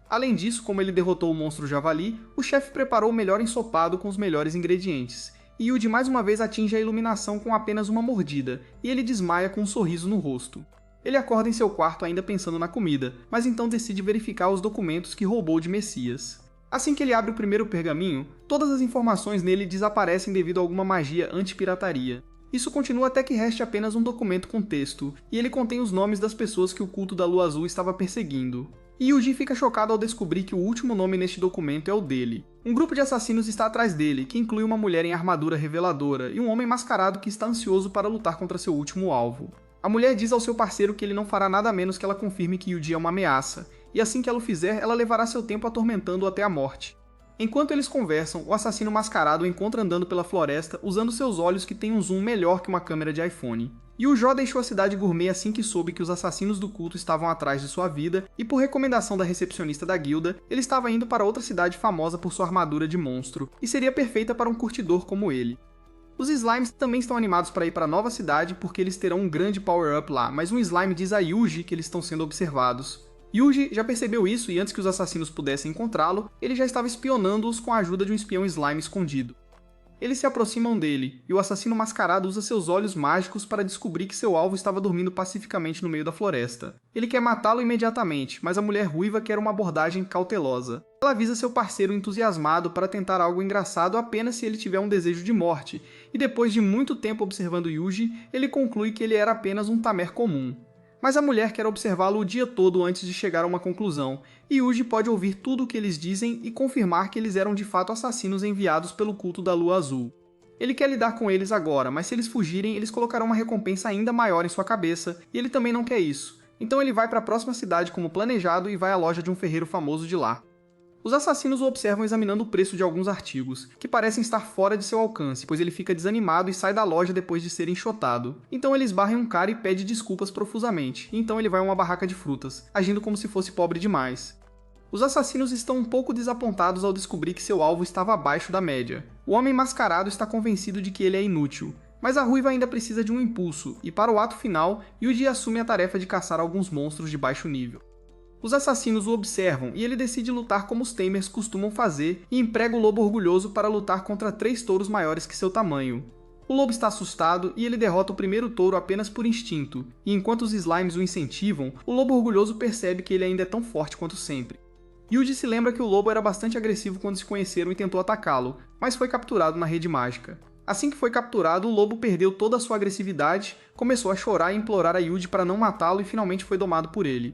Além disso, como ele derrotou o monstro javali, o chefe preparou o melhor ensopado com os melhores ingredientes, e Yuji mais uma vez atinge a iluminação com apenas uma mordida, e ele desmaia com um sorriso no rosto. Ele acorda em seu quarto ainda pensando na comida, mas então decide verificar os documentos que roubou de Messias. Assim que ele abre o primeiro pergaminho, todas as informações nele desaparecem devido a alguma magia anti-pirataria. Isso continua até que reste apenas um documento com texto, e ele contém os nomes das pessoas que o culto da Lua Azul estava perseguindo. E Yuji fica chocado ao descobrir que o último nome neste documento é o dele. Um grupo de assassinos está atrás dele, que inclui uma mulher em armadura reveladora e um homem mascarado que está ansioso para lutar contra seu último alvo. A mulher diz ao seu parceiro que ele não fará nada menos que ela confirme que Yuji é uma ameaça, e assim que ela o fizer, ela levará seu tempo atormentando-o até a morte. Enquanto eles conversam, o assassino mascarado o encontra andando pela floresta usando seus olhos que têm um zoom melhor que uma câmera de iPhone. E o Jó deixou a cidade gourmet assim que soube que os assassinos do culto estavam atrás de sua vida, e por recomendação da recepcionista da guilda, ele estava indo para outra cidade famosa por sua armadura de monstro, e seria perfeita para um curtidor como ele. Os Slimes também estão animados para ir para a nova cidade porque eles terão um grande power-up lá, mas um Slime diz a Yuji que eles estão sendo observados. Yuji já percebeu isso e antes que os assassinos pudessem encontrá-lo, ele já estava espionando-os com a ajuda de um espião slime escondido. Eles se aproximam dele, e o assassino mascarado usa seus olhos mágicos para descobrir que seu alvo estava dormindo pacificamente no meio da floresta. Ele quer matá-lo imediatamente, mas a mulher ruiva quer uma abordagem cautelosa. Ela avisa seu parceiro entusiasmado para tentar algo engraçado apenas se ele tiver um desejo de morte, e depois de muito tempo observando Yuji, ele conclui que ele era apenas um tamer comum. Mas a mulher quer observá-lo o dia todo antes de chegar a uma conclusão, e Yuji pode ouvir tudo o que eles dizem e confirmar que eles eram de fato assassinos enviados pelo culto da Lua Azul. Ele quer lidar com eles agora, mas se eles fugirem, eles colocarão uma recompensa ainda maior em sua cabeça, e ele também não quer isso. Então ele vai para a próxima cidade como planejado e vai à loja de um ferreiro famoso de lá. Os assassinos o observam examinando o preço de alguns artigos, que parecem estar fora de seu alcance, pois ele fica desanimado e sai da loja depois de ser enxotado. Então ele esbarra em um cara e pede desculpas profusamente, e então ele vai a uma barraca de frutas, agindo como se fosse pobre demais. Os assassinos estão um pouco desapontados ao descobrir que seu alvo estava abaixo da média. O homem mascarado está convencido de que ele é inútil, mas a ruiva ainda precisa de um impulso, e para o ato final, Yuji assume a tarefa de caçar alguns monstros de baixo nível. Os assassinos o observam e ele decide lutar como os Tamers costumam fazer e emprega o lobo orgulhoso para lutar contra 3 touros maiores que seu tamanho. O lobo está assustado e ele derrota o primeiro touro apenas por instinto, e enquanto os slimes o incentivam, o lobo orgulhoso percebe que ele ainda é tão forte quanto sempre. Yuji se lembra que o lobo era bastante agressivo quando se conheceram e tentou atacá-lo, mas foi capturado na rede mágica. Assim que foi capturado, o lobo perdeu toda a sua agressividade, começou a chorar e implorar a Yuji para não matá-lo e finalmente foi domado por ele.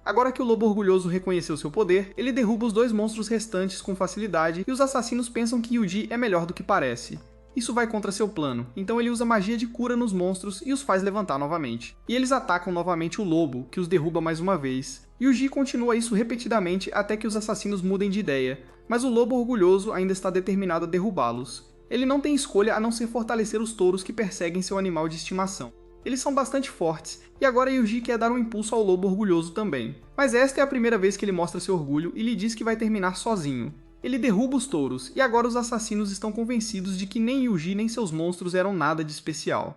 Agora que o lobo orgulhoso reconheceu seu poder, ele derruba os 2 monstros restantes com facilidade e os assassinos pensam que Yuji é melhor do que parece. Isso vai contra seu plano, então ele usa magia de cura nos monstros e os faz levantar novamente. E eles atacam novamente o lobo, que os derruba mais uma vez. Yuji continua isso repetidamente até que os assassinos mudem de ideia, mas o lobo orgulhoso ainda está determinado a derrubá-los. Ele não tem escolha a não ser fortalecer os touros que perseguem seu animal de estimação. Eles são bastante fortes, e agora Yuji quer dar um impulso ao lobo orgulhoso também. Mas esta é a primeira vez que ele mostra seu orgulho e lhe diz que vai terminar sozinho. Ele derruba os touros, e agora os assassinos estão convencidos de que nem Yuji nem seus monstros eram nada de especial.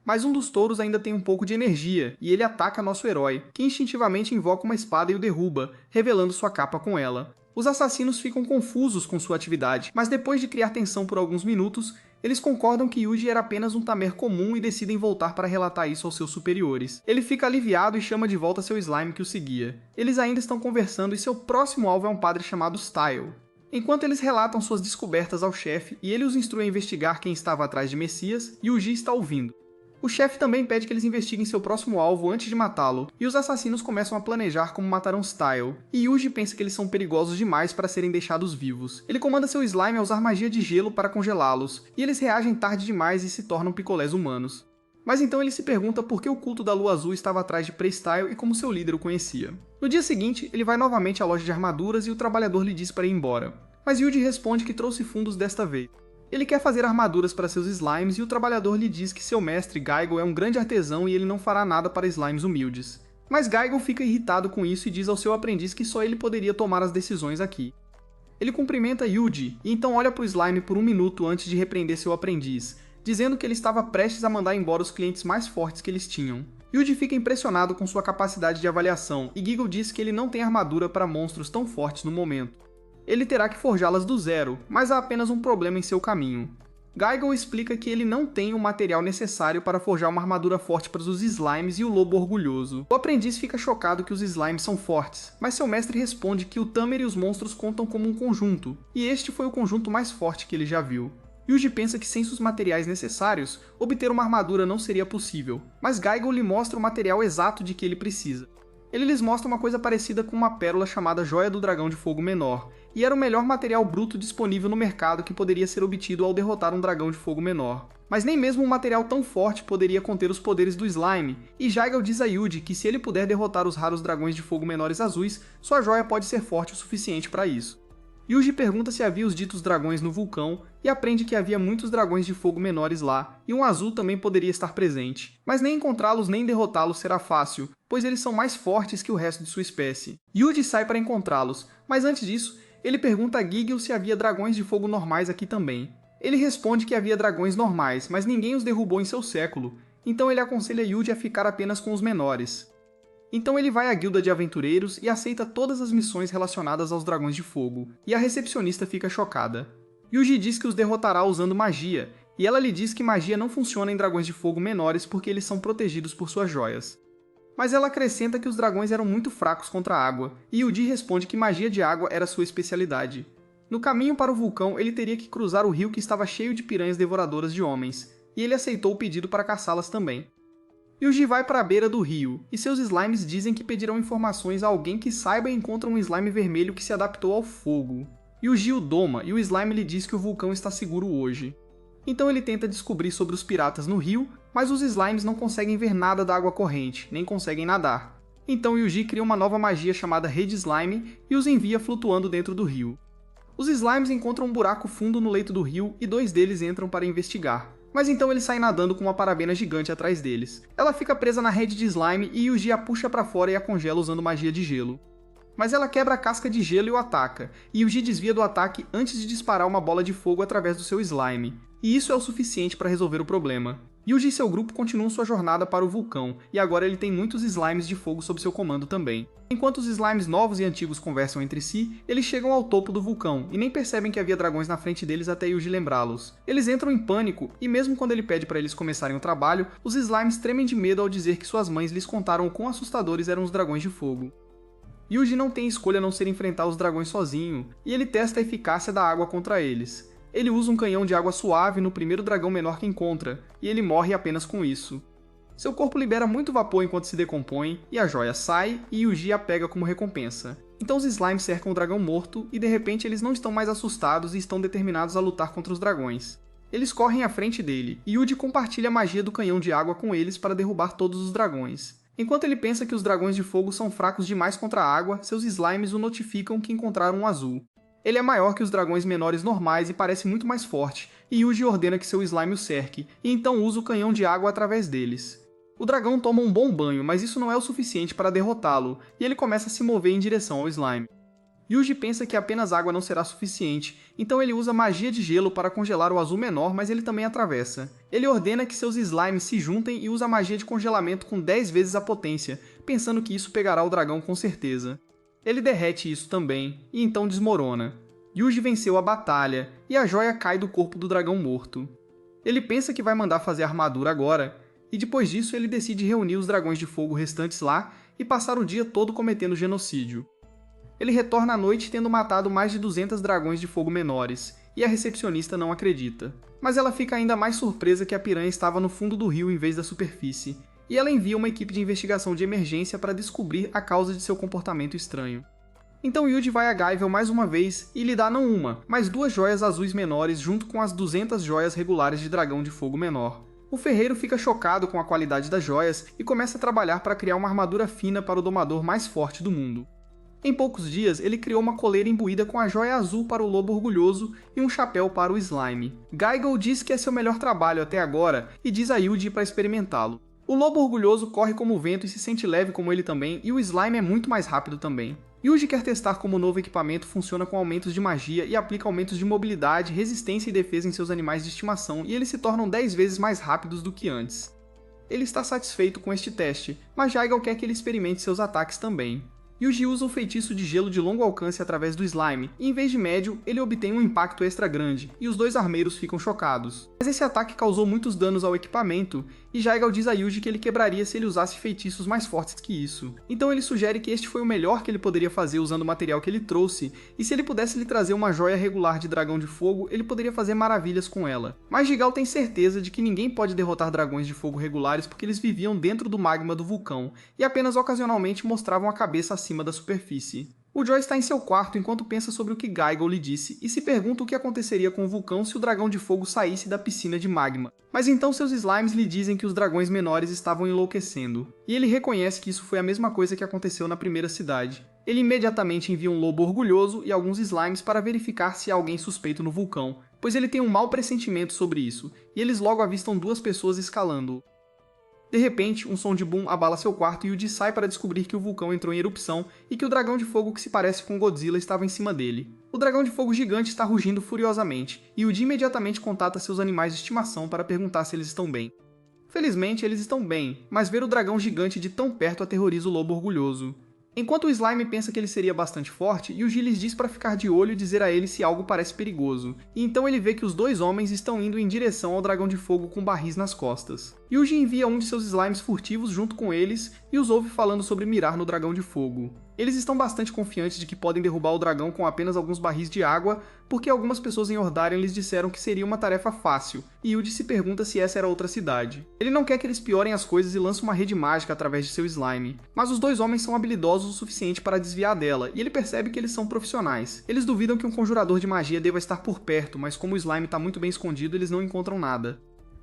Mas um dos touros ainda tem um pouco de energia, e ele ataca nosso herói, que instintivamente invoca uma espada e o derruba, revelando sua capa com ela. Os assassinos ficam confusos com sua atividade, mas depois de criar tensão por alguns minutos, eles concordam que Yuji era apenas um tamer comum e decidem voltar para relatar isso aos seus superiores. Ele fica aliviado e chama de volta seu slime que o seguia. Eles ainda estão conversando e seu próximo alvo é um padre chamado Style. Enquanto eles relatam suas descobertas ao chefe e ele os instrui a investigar quem estava atrás de Messias, Yuji está ouvindo. O chefe também pede que eles investiguem seu próximo alvo antes de matá-lo, e os assassinos começam a planejar como matarão Style, e Yuji pensa que eles são perigosos demais para serem deixados vivos. Ele comanda seu slime a usar magia de gelo para congelá-los, e eles reagem tarde demais e se tornam picolés humanos. Mas então ele se pergunta por que o culto da Lua Azul estava atrás de Prestyle e como seu líder o conhecia. No dia seguinte, ele vai novamente à loja de armaduras e o trabalhador lhe diz para ir embora. Mas Yuji responde que trouxe fundos desta vez. Ele quer fazer armaduras para seus slimes e o trabalhador lhe diz que seu mestre Gaigo é um grande artesão e ele não fará nada para slimes humildes. Mas Gaigo fica irritado com isso e diz ao seu aprendiz que só ele poderia tomar as decisões aqui. Ele cumprimenta Yuji e então olha para o slime por um minuto antes de repreender seu aprendiz, dizendo que ele estava prestes a mandar embora os clientes mais fortes que eles tinham. Yuji fica impressionado com sua capacidade de avaliação e Giggle diz que ele não tem armadura para monstros tão fortes no momento. Ele terá que forjá-las do zero, mas há apenas um problema em seu caminho. Gaigo explica que ele não tem o material necessário para forjar uma armadura forte para os slimes e o lobo orgulhoso. O aprendiz fica chocado que os slimes são fortes, mas seu mestre responde que o Tamer e os monstros contam como um conjunto, e este foi o conjunto mais forte que ele já viu. Yuji pensa que sem os materiais necessários, obter uma armadura não seria possível, mas Gaigo lhe mostra o material exato de que ele precisa. Ele lhes mostra uma coisa parecida com uma pérola chamada Joia do Dragão de Fogo Menor, e era o melhor material bruto disponível no mercado que poderia ser obtido ao derrotar um dragão de fogo menor. Mas nem mesmo um material tão forte poderia conter os poderes do slime, e Jaigal diz a Yuji que se ele puder derrotar os raros dragões de fogo menores azuis, sua joia pode ser forte o suficiente para isso. Yuji pergunta se havia os ditos dragões no vulcão, e aprende que havia muitos dragões de fogo menores lá, e um azul também poderia estar presente. Mas nem encontrá-los nem derrotá-los será fácil, pois eles são mais fortes que o resto de sua espécie. Yuji sai para encontrá-los, mas antes disso, ele pergunta a Giggle se havia dragões de fogo normais aqui também. Ele responde que havia dragões normais, mas ninguém os derrubou em seu século, então ele aconselha Yuji a ficar apenas com os menores. Então ele vai à guilda de aventureiros e aceita todas as missões relacionadas aos dragões de fogo, e a recepcionista fica chocada. Yuji diz que os derrotará usando magia, e ela lhe diz que magia não funciona em dragões de fogo menores porque eles são protegidos por suas joias. Mas ela acrescenta que os dragões eram muito fracos contra a água, e Yuji responde que magia de água era sua especialidade. No caminho para o vulcão, ele teria que cruzar o rio que estava cheio de piranhas devoradoras de homens, e ele aceitou o pedido para caçá-las também. Yuji vai para a beira do rio, e seus slimes dizem que pedirão informações a alguém que saiba e encontra um slime vermelho que se adaptou ao fogo. Yuji o doma, e o slime lhe diz que o vulcão está seguro hoje. Então ele tenta descobrir sobre os piratas no rio, mas os slimes não conseguem ver nada da água corrente, nem conseguem nadar. Então Yuji cria uma nova magia chamada Rede Slime e os envia flutuando dentro do rio. Os slimes encontram um buraco fundo no leito do rio e 2 deles entram para investigar. Mas então eles saem nadando com uma parabena gigante atrás deles. Ela fica presa na rede de slime e Yuji a puxa para fora e a congela usando magia de gelo. Mas ela quebra a casca de gelo e o ataca, e Yuji desvia do ataque antes de disparar uma bola de fogo através do seu slime. E isso é o suficiente para resolver o problema. Yuji e seu grupo continuam sua jornada para o vulcão, e agora ele tem muitos slimes de fogo sob seu comando também. Enquanto os slimes novos e antigos conversam entre si, eles chegam ao topo do vulcão, e nem percebem que havia dragões na frente deles até Yuji lembrá-los. Eles entram em pânico, e mesmo quando ele pede para eles começarem o trabalho, os slimes tremem de medo ao dizer que suas mães lhes contaram o quão assustadores eram os dragões de fogo. Yuji não tem escolha a não ser enfrentar os dragões sozinho, e ele testa a eficácia da água contra eles. Ele usa um canhão de água suave no primeiro dragão menor que encontra, e ele morre apenas com isso. Seu corpo libera muito vapor enquanto se decompõe, e a joia sai, e Yuji a pega como recompensa. Então os slimes cercam o dragão morto, e de repente eles não estão mais assustados e estão determinados a lutar contra os dragões. Eles correm à frente dele, e Yuji compartilha a magia do canhão de água com eles para derrubar todos os dragões. Enquanto ele pensa que os dragões de fogo são fracos demais contra a água, seus slimes o notificam que encontraram um azul. Ele é maior que os dragões menores normais e parece muito mais forte, e Yuji ordena que seu slime o cerque, e então usa o canhão de água através deles. O dragão toma um bom banho, mas isso não é o suficiente para derrotá-lo, e ele começa a se mover em direção ao slime. Yuji pensa que apenas água não será suficiente, então ele usa magia de gelo para congelar o azul menor, mas ele também atravessa. Ele ordena que seus slimes se juntem e usa magia de congelamento com 10 vezes a potência, pensando que isso pegará o dragão com certeza. Ele derrete isso também, e então desmorona. Yuji venceu a batalha, e a joia cai do corpo do dragão morto. Ele pensa que vai mandar fazer a armadura agora, e depois disso ele decide reunir os dragões de fogo restantes lá e passar o dia todo cometendo genocídio. Ele retorna à noite tendo matado mais de 200 dragões de fogo menores, e a recepcionista não acredita. Mas ela fica ainda mais surpresa que a piranha estava no fundo do rio em vez da superfície, e ela envia uma equipe de investigação de emergência para descobrir a causa de seu comportamento estranho. Então Yuji vai a Gaivel mais uma vez e lhe dá não uma, mas 2 joias azuis menores junto com as 200 joias regulares de dragão de fogo menor. O ferreiro fica chocado com a qualidade das joias e começa a trabalhar para criar uma armadura fina para o domador mais forte do mundo. Em poucos dias, ele criou uma coleira imbuída com a joia azul para o lobo orgulhoso e um chapéu para o slime. Gaigel diz que é seu melhor trabalho até agora e diz a Yuji para experimentá-lo. O lobo orgulhoso corre como o vento e se sente leve como ele também, e o slime é muito mais rápido também. Yuji quer testar como o novo equipamento funciona com aumentos de magia e aplica aumentos de mobilidade, resistência e defesa em seus animais de estimação, e eles se tornam 10 vezes mais rápidos do que antes. Ele está satisfeito com este teste, mas Gaigel quer que ele experimente seus ataques também. Yuji usa o feitiço de gelo de longo alcance através do slime, e em vez de médio, ele obtém um impacto extra grande, e os 2 armeiros ficam chocados. Mas esse ataque causou muitos danos ao equipamento, e Gaigel diz a Yuji que ele quebraria se ele usasse feitiços mais fortes que isso. Então ele sugere que este foi o melhor que ele poderia fazer usando o material que ele trouxe, e se ele pudesse lhe trazer uma joia regular de dragão de fogo, ele poderia fazer maravilhas com ela. Mas Jigal tem certeza de que ninguém pode derrotar dragões de fogo regulares porque eles viviam dentro do magma do vulcão, e apenas ocasionalmente mostravam a cabeça acima da superfície. O Joy está em seu quarto enquanto pensa sobre o que Gaigel lhe disse e se pergunta o que aconteceria com o vulcão se o dragão de fogo saísse da piscina de magma. Mas então seus slimes lhe dizem que os dragões menores estavam enlouquecendo, e ele reconhece que isso foi a mesma coisa que aconteceu na primeira cidade. Ele imediatamente envia um lobo orgulhoso e alguns slimes para verificar se há alguém suspeito no vulcão, pois ele tem um mau pressentimento sobre isso, e eles logo avistam 2 pessoas escalando-o. De repente, um som de boom abala seu quarto e Yuji sai para descobrir que o vulcão entrou em erupção e que o dragão de fogo que se parece com Godzilla estava em cima dele. O dragão de fogo gigante está rugindo furiosamente, e Yuji imediatamente contata seus animais de estimação para perguntar se eles estão bem. Felizmente, eles estão bem, mas ver o dragão gigante de tão perto aterroriza o lobo orgulhoso. Enquanto o slime pensa que ele seria bastante forte, Yuji lhes diz para ficar de olho e dizer a ele se algo parece perigoso, e então ele vê que os 2 homens estão indo em direção ao dragão de fogo com barris nas costas. Yuji envia um de seus slimes furtivos junto com eles e os ouve falando sobre mirar no dragão de fogo. Eles estão bastante confiantes de que podem derrubar o dragão com apenas alguns barris de água, porque algumas pessoas em Ordarion lhes disseram que seria uma tarefa fácil, e Yuji se pergunta se essa era outra cidade. Ele não quer que eles piorem as coisas e lança uma rede mágica através de seu slime, mas os 2 homens são habilidosos o suficiente para desviar dela, e ele percebe que eles são profissionais. Eles duvidam que um conjurador de magia deva estar por perto, mas como o slime está muito bem escondido, eles não encontram nada.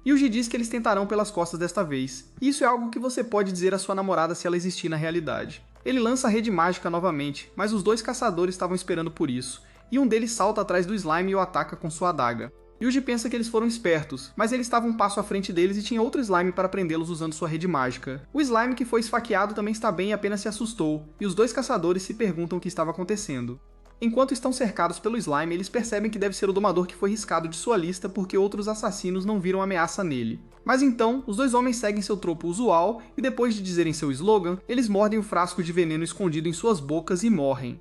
Yuji diz que eles tentarão pelas costas desta vez, e isso é algo que você pode dizer à sua namorada se ela existir na realidade. Ele lança a rede mágica novamente, mas os dois caçadores estavam esperando por isso, e um deles salta atrás do slime e o ataca com sua adaga. Yuji pensa que eles foram espertos, mas ele estava um passo à frente deles e tinha outro slime para prendê-los usando sua rede mágica. O slime que foi esfaqueado também está bem e apenas se assustou, e os dois caçadores se perguntam o que estava acontecendo. Enquanto estão cercados pelo slime, eles percebem que deve ser o domador que foi riscado de sua lista porque outros assassinos não viram ameaça nele. Mas então, os dois homens seguem seu tropo usual e depois de dizerem seu slogan, eles mordem o frasco de veneno escondido em suas bocas e morrem.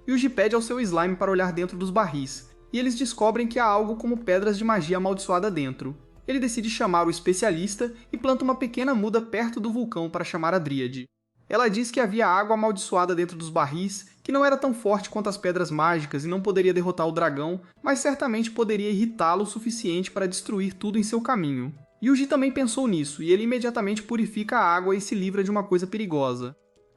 Yuji pede ao seu slime para olhar dentro dos barris, e eles descobrem que há algo como pedras de magia amaldiçoada dentro. Ele decide chamar o especialista e planta uma pequena muda perto do vulcão para chamar a Dríade. Ela diz que havia água amaldiçoada dentro dos barris, que não era tão forte quanto as pedras mágicas e não poderia derrotar o dragão, mas certamente poderia irritá-lo o suficiente para destruir tudo em seu caminho. Yuji também pensou nisso, e ele imediatamente purifica a água e se livra de uma coisa perigosa.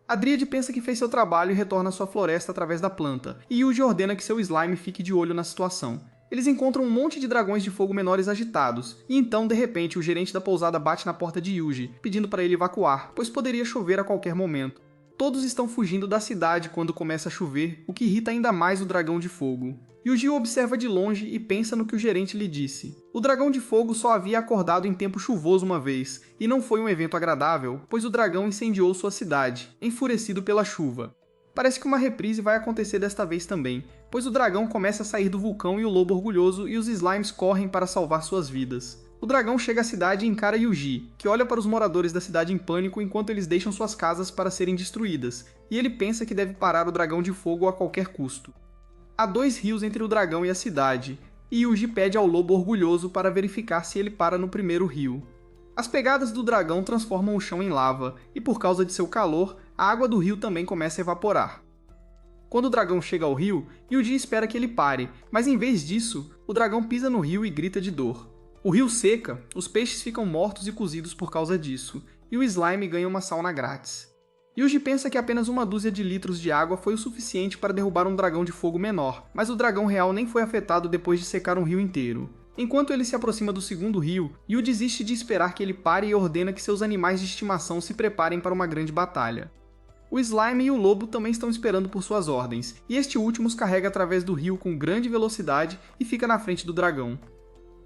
A Dríade pensa que fez seu trabalho e retorna à sua floresta através da planta, e Yuji ordena que seu slime fique de olho na situação. Eles encontram um monte de dragões de fogo menores agitados, e então, de repente, o gerente da pousada bate na porta de Yuji, pedindo para ele evacuar, pois poderia chover a qualquer momento. Todos estão fugindo da cidade quando começa a chover, o que irrita ainda mais o dragão de fogo. Yuji o observa de longe e pensa no que o gerente lhe disse. O dragão de fogo só havia acordado em tempo chuvoso uma vez, e não foi um evento agradável, pois o dragão incendiou sua cidade, enfurecido pela chuva. Parece que uma reprise vai acontecer desta vez também, pois o dragão começa a sair do vulcão e o lobo orgulhoso e os slimes correm para salvar suas vidas. O dragão chega à cidade e encara Yuji, que olha para os moradores da cidade em pânico enquanto eles deixam suas casas para serem destruídas, e ele pensa que deve parar o dragão de fogo a qualquer custo. Há 2 rios entre o dragão e a cidade, e Yuji pede ao lobo orgulhoso para verificar se ele para no primeiro rio. As pegadas do dragão transformam o chão em lava, e por causa de seu calor, a água do rio também começa a evaporar. Quando o dragão chega ao rio, Yuji espera que ele pare, mas em vez disso, o dragão pisa no rio e grita de dor. O rio seca, os peixes ficam mortos e cozidos por causa disso, e o slime ganha uma sauna grátis. Yuji pensa que apenas uma dúzia de litros de água foi o suficiente para derrubar um dragão de fogo menor, mas o dragão real nem foi afetado depois de secar um rio inteiro. Enquanto ele se aproxima do segundo rio, Yu desiste de esperar que ele pare e ordena que seus animais de estimação se preparem para uma grande batalha. O slime e o lobo também estão esperando por suas ordens, e este último os carrega através do rio com grande velocidade e fica na frente do dragão.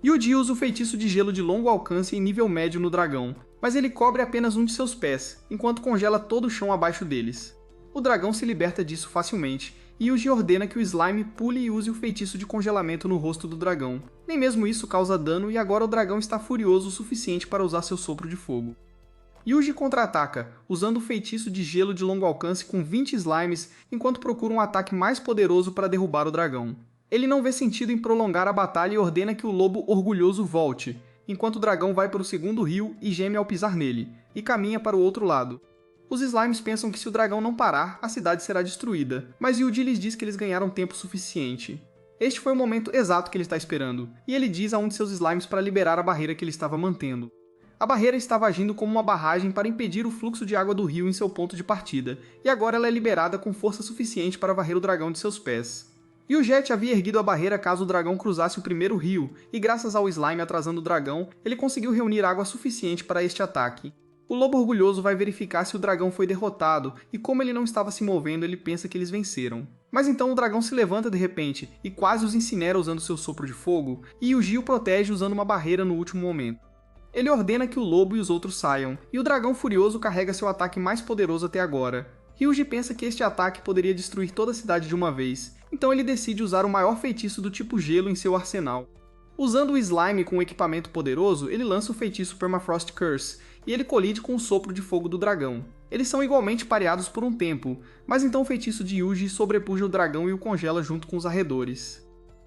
Yuji usa o feitiço de gelo de longo alcance em nível médio no dragão, mas ele cobre apenas um de seus pés, enquanto congela todo o chão abaixo deles. O dragão se liberta disso facilmente, e Yuji ordena que o slime pule e use o feitiço de congelamento no rosto do dragão. Nem mesmo isso causa dano e agora o dragão está furioso o suficiente para usar seu sopro de fogo. Yuji contra-ataca, usando o feitiço de gelo de longo alcance com 20 slimes, enquanto procura um ataque mais poderoso para derrubar o dragão. Ele não vê sentido em prolongar a batalha e ordena que o lobo orgulhoso volte, enquanto o dragão vai para o segundo rio e geme ao pisar nele, e caminha para o outro lado. Os slimes pensam que se o dragão não parar, a cidade será destruída, mas Yuji lhes diz que eles ganharam tempo suficiente. Este foi o momento exato que ele está esperando, e ele diz a um de seus slimes para liberar a barreira que ele estava mantendo. A barreira estava agindo como uma barragem para impedir o fluxo de água do rio em seu ponto de partida, e agora ela é liberada com força suficiente para varrer o dragão de seus pés. E o Jet havia erguido a barreira caso o dragão cruzasse o primeiro rio, e graças ao slime atrasando o dragão, ele conseguiu reunir água suficiente para este ataque. O lobo orgulhoso vai verificar se o dragão foi derrotado, e como ele não estava se movendo, ele pensa que eles venceram. Mas então o dragão se levanta de repente, e quase os incinera usando seu sopro de fogo, e Yuji o protege usando uma barreira no último momento. Ele ordena que o lobo e os outros saiam, e o dragão furioso carrega seu ataque mais poderoso até agora. Yuji pensa que este ataque poderia destruir toda a cidade de uma vez, então ele decide usar o maior feitiço do tipo gelo em seu arsenal. Usando o slime com um equipamento poderoso, ele lança o feitiço Permafrost Curse, e ele colide com o sopro de fogo do dragão. Eles são igualmente pareados por um tempo, mas então o feitiço de Yuji sobrepuja o dragão e o congela junto com os arredores.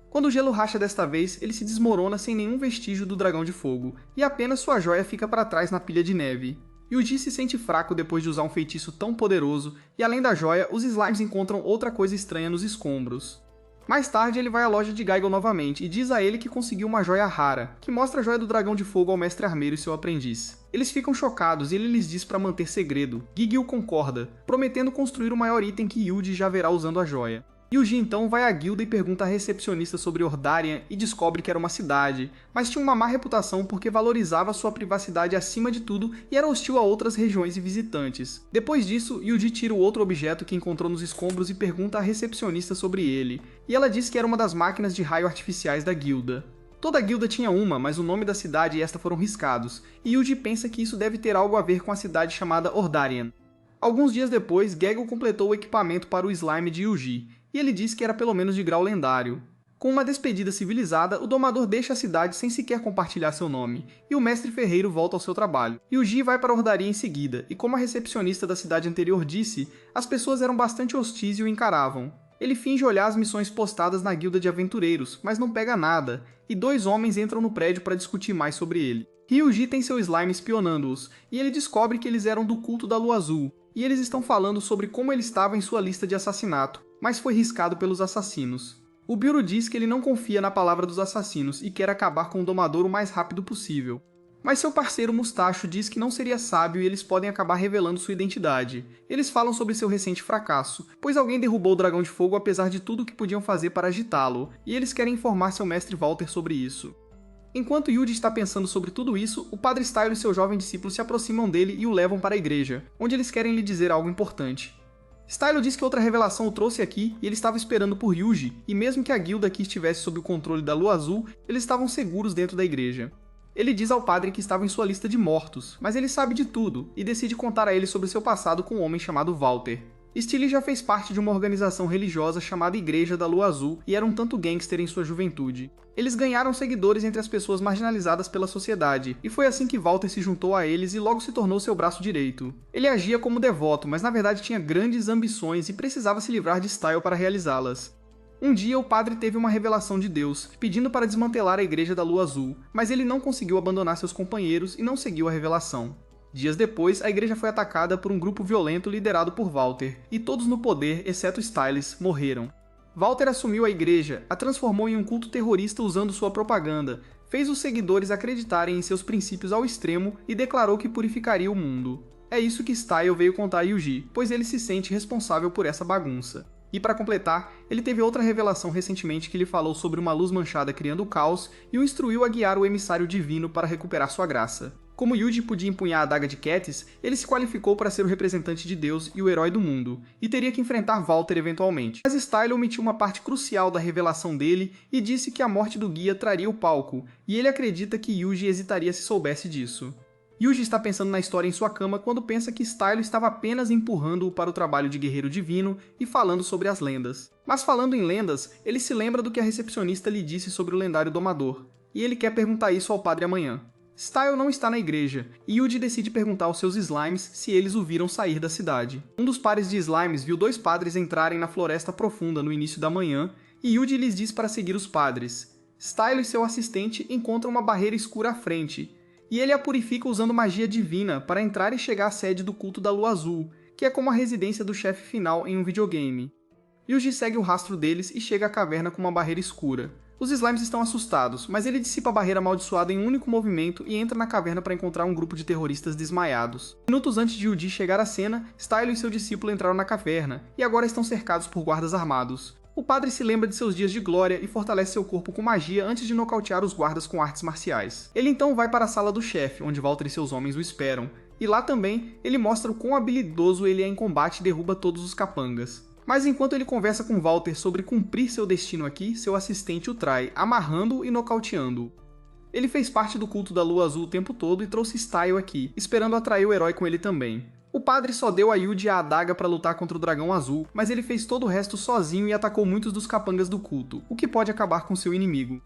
Quando o gelo racha desta vez, ele se desmorona sem nenhum vestígio do dragão de fogo, e apenas sua joia fica para trás na pilha de neve. Yuji se sente fraco depois de usar um feitiço tão poderoso, e além da joia, os slimes encontram outra coisa estranha nos escombros. Mais tarde, ele vai à loja de Gaigo novamente e diz a ele que conseguiu uma joia rara, que mostra a joia do dragão de fogo ao mestre armeiro e seu aprendiz. Eles ficam chocados e ele lhes diz para manter segredo. Gigil concorda, prometendo construir o maior item que Yuji já verá usando a joia. Yuji então vai à guilda e pergunta à recepcionista sobre Ordarian e descobre que era uma cidade, mas tinha uma má reputação porque valorizava sua privacidade acima de tudo e era hostil a outras regiões e visitantes. Depois disso, Yuji tira o outro objeto que encontrou nos escombros e pergunta à recepcionista sobre ele, e ela diz que era uma das máquinas de raio artificiais da guilda. Toda a guilda tinha uma, mas o nome da cidade e esta foram riscados, e Yuji pensa que isso deve ter algo a ver com a cidade chamada Ordarian. Alguns dias depois, Gego completou o equipamento para o slime de Yuji, e ele disse que era pelo menos de grau lendário. Com uma despedida civilizada, o domador deixa a cidade sem sequer compartilhar seu nome, e o mestre ferreiro volta ao seu trabalho. Yuji vai para Ordarian em seguida, e como a recepcionista da cidade anterior disse, as pessoas eram bastante hostis e o encaravam. Ele finge olhar as missões postadas na guilda de aventureiros, mas não pega nada, e dois homens entram no prédio para discutir mais sobre ele. Ryuji tem seu slime espionando-os, e ele descobre que eles eram do culto da Lua Azul, e eles estão falando sobre como ele estava em sua lista de assassinato, mas foi riscado pelos assassinos. O Byuro diz que ele não confia na palavra dos assassinos e quer acabar com o domador o mais rápido possível. Mas seu parceiro Mustacho diz que não seria sábio e eles podem acabar revelando sua identidade. Eles falam sobre seu recente fracasso, pois alguém derrubou o dragão de fogo apesar de tudo o que podiam fazer para agitá-lo, e eles querem informar seu mestre Walter sobre isso. Enquanto Yuji está pensando sobre tudo isso, o Padre Stylo e seu jovem discípulo se aproximam dele e o levam para a igreja, onde eles querem lhe dizer algo importante. Stylo diz que outra revelação o trouxe aqui e ele estava esperando por Yuji, e mesmo que a guilda aqui estivesse sob o controle da Lua Azul, eles estavam seguros dentro da igreja. Ele diz ao padre que estava em sua lista de mortos, mas ele sabe de tudo e decide contar a ele sobre seu passado com um homem chamado Walter. Steele já fez parte de uma organização religiosa chamada Igreja da Lua Azul e era um tanto gangster em sua juventude. Eles ganharam seguidores entre as pessoas marginalizadas pela sociedade, e foi assim que Walter se juntou a eles e logo se tornou seu braço direito. Ele agia como devoto, mas na verdade tinha grandes ambições e precisava se livrar de Style para realizá-las. Um dia o padre teve uma revelação de Deus, pedindo para desmantelar a Igreja da Lua Azul, mas ele não conseguiu abandonar seus companheiros e não seguiu a revelação. Dias depois, a igreja foi atacada por um grupo violento liderado por Walter, e todos no poder, exceto Styles, morreram. Walter assumiu a igreja, a transformou em um culto terrorista usando sua propaganda, fez os seguidores acreditarem em seus princípios ao extremo e declarou que purificaria o mundo. É isso que Style veio contar a Yuji, pois ele se sente responsável por essa bagunça. E para completar, ele teve outra revelação recentemente que lhe falou sobre uma luz manchada criando o caos e o instruiu a guiar o emissário divino para recuperar sua graça. Como Yuji podia empunhar a adaga de Kethis, ele se qualificou para ser o representante de Deus e o herói do mundo, e teria que enfrentar Walter eventualmente. Mas Style omitiu uma parte crucial da revelação dele e disse que a morte do guia traria o palco, e ele acredita que Yuji hesitaria se soubesse disso. Yuji está pensando na história em sua cama quando pensa que Style estava apenas empurrando-o para o trabalho de guerreiro divino e falando sobre as lendas. Mas falando em lendas, ele se lembra do que a recepcionista lhe disse sobre o lendário domador, e ele quer perguntar isso ao padre amanhã. Style não está na igreja, e Yuji decide perguntar aos seus slimes se eles o viram sair da cidade. Um dos pares de slimes viu dois padres entrarem na floresta profunda no início da manhã, e Yuji lhes diz para seguir os padres. Style e seu assistente encontram uma barreira escura à frente, e ele a purifica usando magia divina para entrar e chegar à sede do culto da Lua Azul, que é como a residência do chefe final em um videogame. Yuji segue o rastro deles e chega à caverna com uma barreira escura. Os slimes estão assustados, mas ele dissipa a barreira amaldiçoada em um único movimento e entra na caverna para encontrar um grupo de terroristas desmaiados. Minutos antes de Yuji chegar à cena, Style e seu discípulo entraram na caverna, e agora estão cercados por guardas armados. O padre se lembra de seus dias de glória e fortalece seu corpo com magia antes de nocautear os guardas com artes marciais. Ele então vai para a sala do chefe, onde Walter e seus homens o esperam, e lá também ele mostra o quão habilidoso ele é em combate e derruba todos os capangas. Mas enquanto ele conversa com Walter sobre cumprir seu destino aqui, seu assistente o trai, amarrando-o e nocauteando-o. Ele fez parte do culto da Lua Azul o tempo todo e trouxe Style aqui, esperando atrair o herói com ele também. O padre só deu a Yuji a adaga para lutar contra o dragão azul, mas ele fez todo o resto sozinho e atacou muitos dos capangas do culto, o que pode acabar com seu inimigo.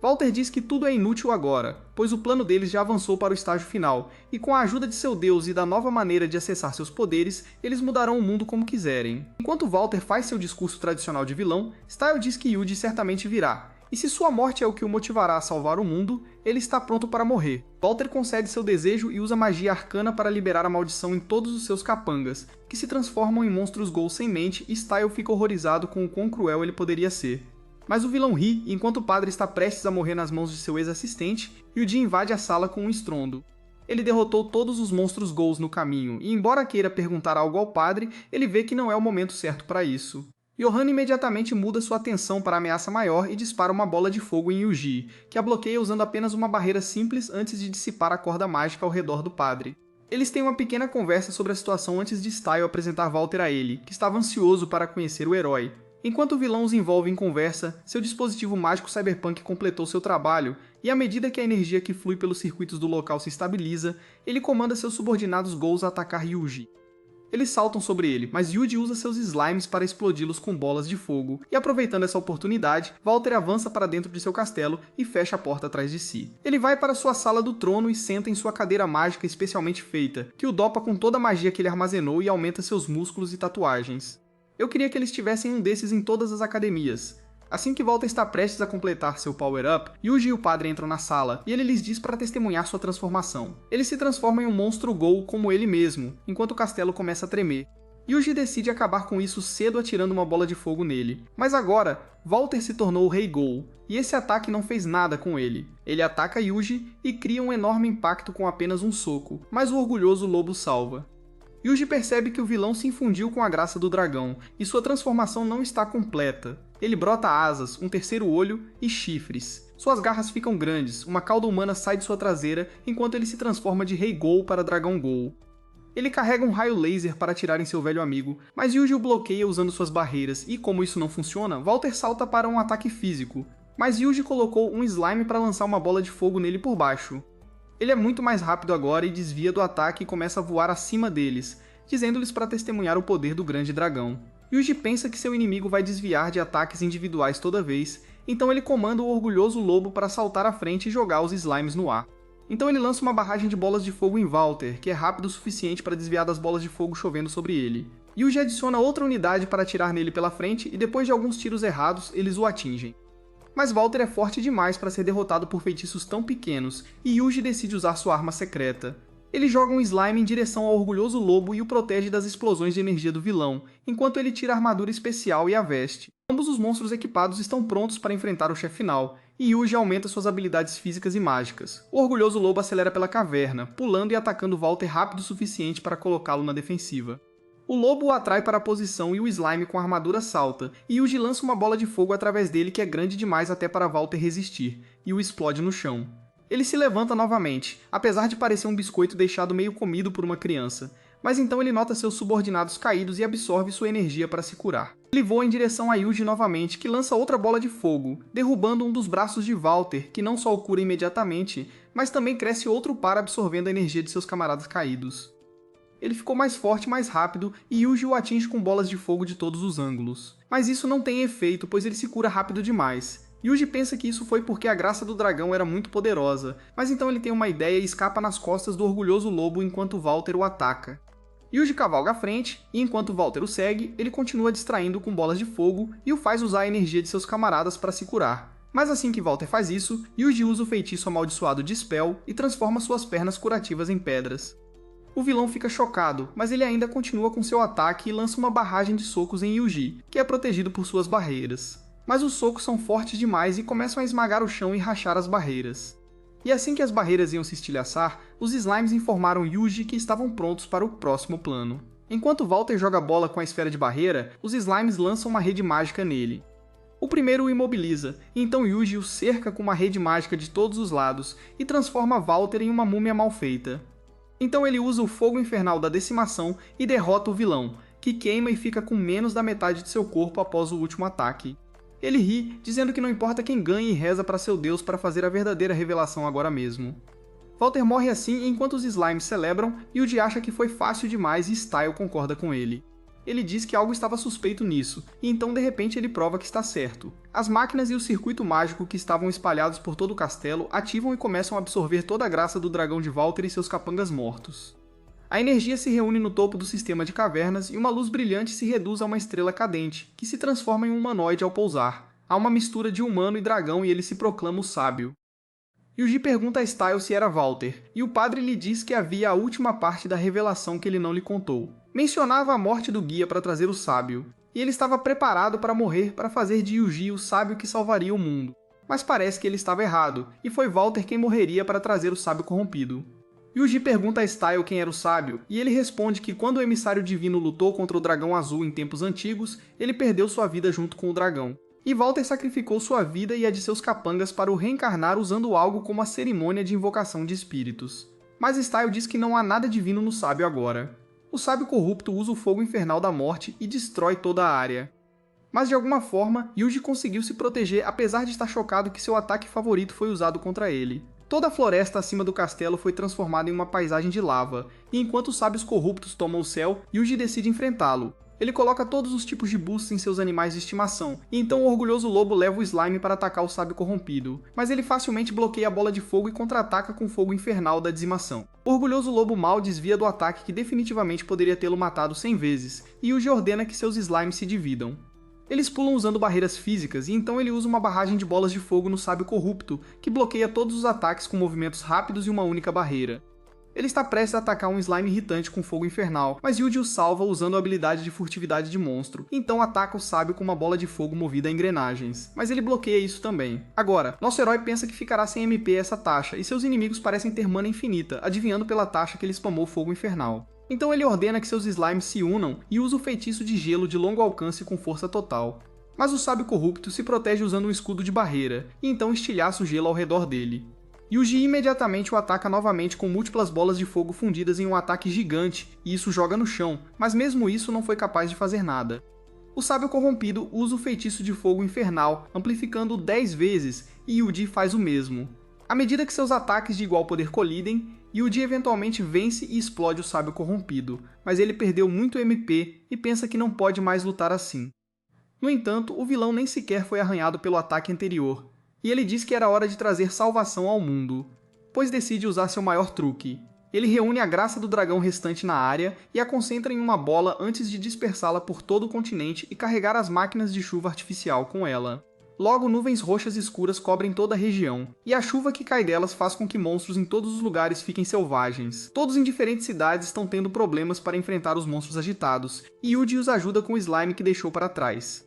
Walter diz que tudo é inútil agora, pois o plano deles já avançou para o estágio final, e com a ajuda de seu deus e da nova maneira de acessar seus poderes, eles mudarão o mundo como quiserem. Enquanto Walter faz seu discurso tradicional de vilão, Style diz que Yuji certamente virá, e se sua morte é o que o motivará a salvar o mundo, ele está pronto para morrer. Walter concede seu desejo e usa magia arcana para liberar a maldição em todos os seus capangas, que se transformam em monstros Ghoul sem mente, e Style fica horrorizado com o quão cruel ele poderia ser. Mas o vilão ri, e enquanto o padre está prestes a morrer nas mãos de seu ex-assistente, Yuji invade a sala com um estrondo. Ele derrotou todos os monstros Ghouls no caminho, e embora queira perguntar algo ao padre, ele vê que não é o momento certo para isso. Johanna imediatamente muda sua atenção para a ameaça maior e dispara uma bola de fogo em Yuji, que a bloqueia usando apenas uma barreira simples antes de dissipar a corda mágica ao redor do padre. Eles têm uma pequena conversa sobre a situação antes de Style apresentar Walter a ele, que estava ansioso para conhecer o herói. Enquanto o vilão os envolve em conversa, seu dispositivo mágico cyberpunk completou seu trabalho, e à medida que a energia que flui pelos circuitos do local se estabiliza, ele comanda seus subordinados Ghouls a atacar Yuji. Eles saltam sobre ele, mas Yuji usa seus slimes para explodi-los com bolas de fogo, e aproveitando essa oportunidade, Walter avança para dentro de seu castelo e fecha a porta atrás de si. Ele vai para sua sala do trono e senta em sua cadeira mágica especialmente feita, que o dopa com toda a magia que ele armazenou e aumenta seus músculos e tatuagens. Eu queria que eles tivessem um desses em todas as academias. Assim que Walter está prestes a completar seu power-up, Yuji e o padre entram na sala, e ele lhes diz para testemunhar sua transformação. Ele se transforma em um monstro Ghoul como ele mesmo, enquanto o castelo começa a tremer. Yuji decide acabar com isso cedo atirando uma bola de fogo nele. Mas agora, Walter se tornou o Rei Ghoul, e esse ataque não fez nada com ele. Ele ataca Yuji e cria um enorme impacto com apenas um soco, mas o orgulhoso lobo salva. Yuji percebe que o vilão se infundiu com a graça do dragão, e sua transformação não está completa. Ele brota asas, um terceiro olho e chifres. Suas garras ficam grandes, uma cauda humana sai de sua traseira, enquanto ele se transforma de Rei Ghoul para Dragão Ghoul. Ele carrega um raio laser para atirar em seu velho amigo, mas Yuji o bloqueia usando suas barreiras, e como isso não funciona, Walter salta para um ataque físico. Mas Yuji colocou um slime para lançar uma bola de fogo nele por baixo. Ele é muito mais rápido agora e desvia do ataque e começa a voar acima deles, dizendo-lhes para testemunhar o poder do grande dragão. Yuji pensa que seu inimigo vai desviar de ataques individuais toda vez, então ele comanda o orgulhoso lobo para saltar à frente e jogar os slimes no ar. Então ele lança uma barragem de bolas de fogo em Walter, que é rápido o suficiente para desviar das bolas de fogo chovendo sobre ele. Yuji adiciona outra unidade para atirar nele pela frente e depois de alguns tiros errados, eles o atingem. Mas Walter é forte demais para ser derrotado por feitiços tão pequenos, e Yuji decide usar sua arma secreta. Ele joga um slime em direção ao orgulhoso lobo e o protege das explosões de energia do vilão, enquanto ele tira a armadura especial e a veste. Ambos os monstros equipados estão prontos para enfrentar o chefe final, e Yuji aumenta suas habilidades físicas e mágicas. O orgulhoso lobo acelera pela caverna, pulando e atacando Walter rápido o suficiente para colocá-lo na defensiva. O lobo o atrai para a posição e o slime com a armadura salta, e Yuji lança uma bola de fogo através dele que é grande demais até para Walter resistir, e o explode no chão. Ele se levanta novamente, apesar de parecer um biscoito deixado meio comido por uma criança, mas então ele nota seus subordinados caídos e absorve sua energia para se curar. Ele voa em direção a Yuji novamente, que lança outra bola de fogo, derrubando um dos braços de Walter, que não só o cura imediatamente, mas também cresce outro par absorvendo a energia de seus camaradas caídos. Ele ficou mais forte e mais rápido, e Yuji o atinge com bolas de fogo de todos os ângulos. Mas isso não tem efeito, pois ele se cura rápido demais. Yuji pensa que isso foi porque a graça do dragão era muito poderosa, mas então ele tem uma ideia e escapa nas costas do orgulhoso lobo enquanto Walter o ataca. Yuji cavalga à frente, e enquanto Walter o segue, ele continua distraindo com bolas de fogo e o faz usar a energia de seus camaradas para se curar. Mas assim que Walter faz isso, Yuji usa o feitiço amaldiçoado Dispel e transforma suas pernas curativas em pedras. O vilão fica chocado, mas ele ainda continua com seu ataque e lança uma barragem de socos em Yuji, que é protegido por suas barreiras. Mas os socos são fortes demais e começam a esmagar o chão e rachar as barreiras. E assim que as barreiras iam se estilhaçar, os slimes informaram Yuji que estavam prontos para o próximo plano. Enquanto Walter joga a bola com a esfera de barreira, os slimes lançam uma rede mágica nele. O primeiro o imobiliza, e então Yuji o cerca com uma rede mágica de todos os lados e transforma Walter em uma múmia mal feita. Então ele usa o fogo infernal da decimação e derrota o vilão, que queima e fica com menos da metade de seu corpo após o último ataque. Ele ri, dizendo que não importa quem ganhe e reza para seu deus para fazer a verdadeira revelação agora mesmo. Walter morre assim enquanto os slimes celebram e Yuji acha que foi fácil demais e Style concorda com ele. Ele diz que algo estava suspeito nisso, e então de repente ele prova que está certo. As máquinas e o circuito mágico que estavam espalhados por todo o castelo ativam e começam a absorver toda a graça do dragão de Walter e seus capangas mortos. A energia se reúne no topo do sistema de cavernas e uma luz brilhante se reduz a uma estrela cadente, que se transforma em um humanoide ao pousar. Há uma mistura de humano e dragão e ele se proclama o sábio. Yuji pergunta a Style se era Walter, e o padre lhe diz que havia a última parte da revelação que ele não lhe contou. Mencionava a morte do guia para trazer o sábio, e ele estava preparado para morrer para fazer de Yuji o sábio que salvaria o mundo. Mas parece que ele estava errado, e foi Walter quem morreria para trazer o sábio corrompido. Yuji pergunta a Style quem era o sábio, e ele responde que quando o emissário divino lutou contra o dragão azul em tempos antigos, ele perdeu sua vida junto com o dragão. E Walter sacrificou sua vida e a de seus capangas para o reencarnar usando algo como a cerimônia de invocação de espíritos. Mas Style diz que não há nada divino no sábio agora. O sábio corrupto usa o fogo infernal da morte e destrói toda a área. Mas de alguma forma, Yuji conseguiu se proteger apesar de estar chocado que seu ataque favorito foi usado contra ele. Toda a floresta acima do castelo foi transformada em uma paisagem de lava, e enquanto os sábios corruptos tomam o céu, Yuji decide enfrentá-lo. Ele coloca todos os tipos de boosts em seus animais de estimação, e então o orgulhoso lobo leva o slime para atacar o sábio corrompido, mas ele facilmente bloqueia a bola de fogo e contra-ataca com o fogo infernal da dizimação. O orgulhoso lobo mal desvia do ataque que definitivamente poderia tê-lo matado 100 vezes, e Yuji ordena que seus slimes se dividam. Eles pulam usando barreiras físicas, e então ele usa uma barragem de bolas de fogo no sábio corrupto, que bloqueia todos os ataques com movimentos rápidos e uma única barreira. Ele está prestes a atacar um slime irritante com fogo infernal, mas Yuji o salva usando a habilidade de furtividade de monstro, então ataca o sábio com uma bola de fogo movida a engrenagens, mas ele bloqueia isso também. Agora, nosso herói pensa que ficará sem MP essa taxa, e seus inimigos parecem ter mana infinita, adivinhando pela taxa que ele spamou fogo infernal. Então ele ordena que seus slimes se unam e usa o feitiço de gelo de longo alcance com força total. Mas o sábio corrupto se protege usando um escudo de barreira, e então estilhaça o gelo ao redor dele. Yuji imediatamente o ataca novamente com múltiplas bolas de fogo fundidas em um ataque gigante, e isso joga no chão, mas mesmo isso não foi capaz de fazer nada. O sábio corrompido usa o feitiço de fogo infernal, amplificando 10 vezes, e Yuji faz o mesmo. À medida que seus ataques de igual poder colidem, Yuji eventualmente vence e explode o sábio corrompido, mas ele perdeu muito MP e pensa que não pode mais lutar assim. No entanto, o vilão nem sequer foi arranhado pelo ataque anterior, e ele diz que era hora de trazer salvação ao mundo, pois decide usar seu maior truque. Ele reúne a graça do dragão restante na área e a concentra em uma bola antes de dispersá-la por todo o continente e carregar as máquinas de chuva artificial com ela. Logo, nuvens roxas escuras cobrem toda a região, e a chuva que cai delas faz com que monstros em todos os lugares fiquem selvagens. Todos em diferentes cidades estão tendo problemas para enfrentar os monstros agitados, e Yuji os ajuda com o slime que deixou para trás.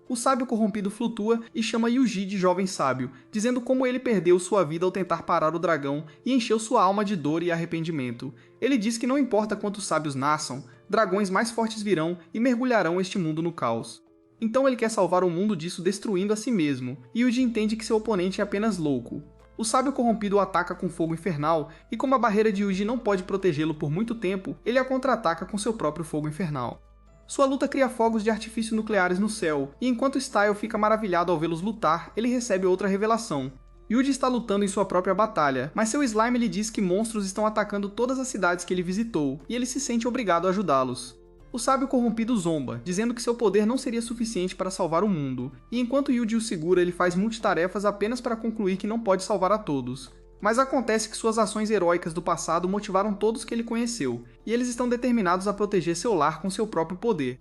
O sábio corrompido flutua e chama Yuji de jovem sábio, dizendo como ele perdeu sua vida ao tentar parar o dragão e encheu sua alma de dor e arrependimento. Ele diz que não importa quantos sábios nasçam, dragões mais fortes virão e mergulharão este mundo no caos. Então ele quer salvar o mundo disso destruindo a si mesmo, e Yuji entende que seu oponente é apenas louco. O sábio corrompido o ataca com fogo infernal, e como a barreira de Yuji não pode protegê-lo por muito tempo, ele a contra-ataca com seu próprio fogo infernal. Sua luta cria fogos de artifício nucleares no céu, e enquanto Style fica maravilhado ao vê-los lutar, ele recebe outra revelação. Yuji está lutando em sua própria batalha, mas seu slime lhe diz que monstros estão atacando todas as cidades que ele visitou, e ele se sente obrigado a ajudá-los. O sábio corrompido zomba, dizendo que seu poder não seria suficiente para salvar o mundo, e enquanto Yuji o segura, ele faz multitarefas apenas para concluir que não pode salvar a todos. Mas acontece que suas ações heróicas do passado motivaram todos que ele conheceu, e eles estão determinados a proteger seu lar com seu próprio poder.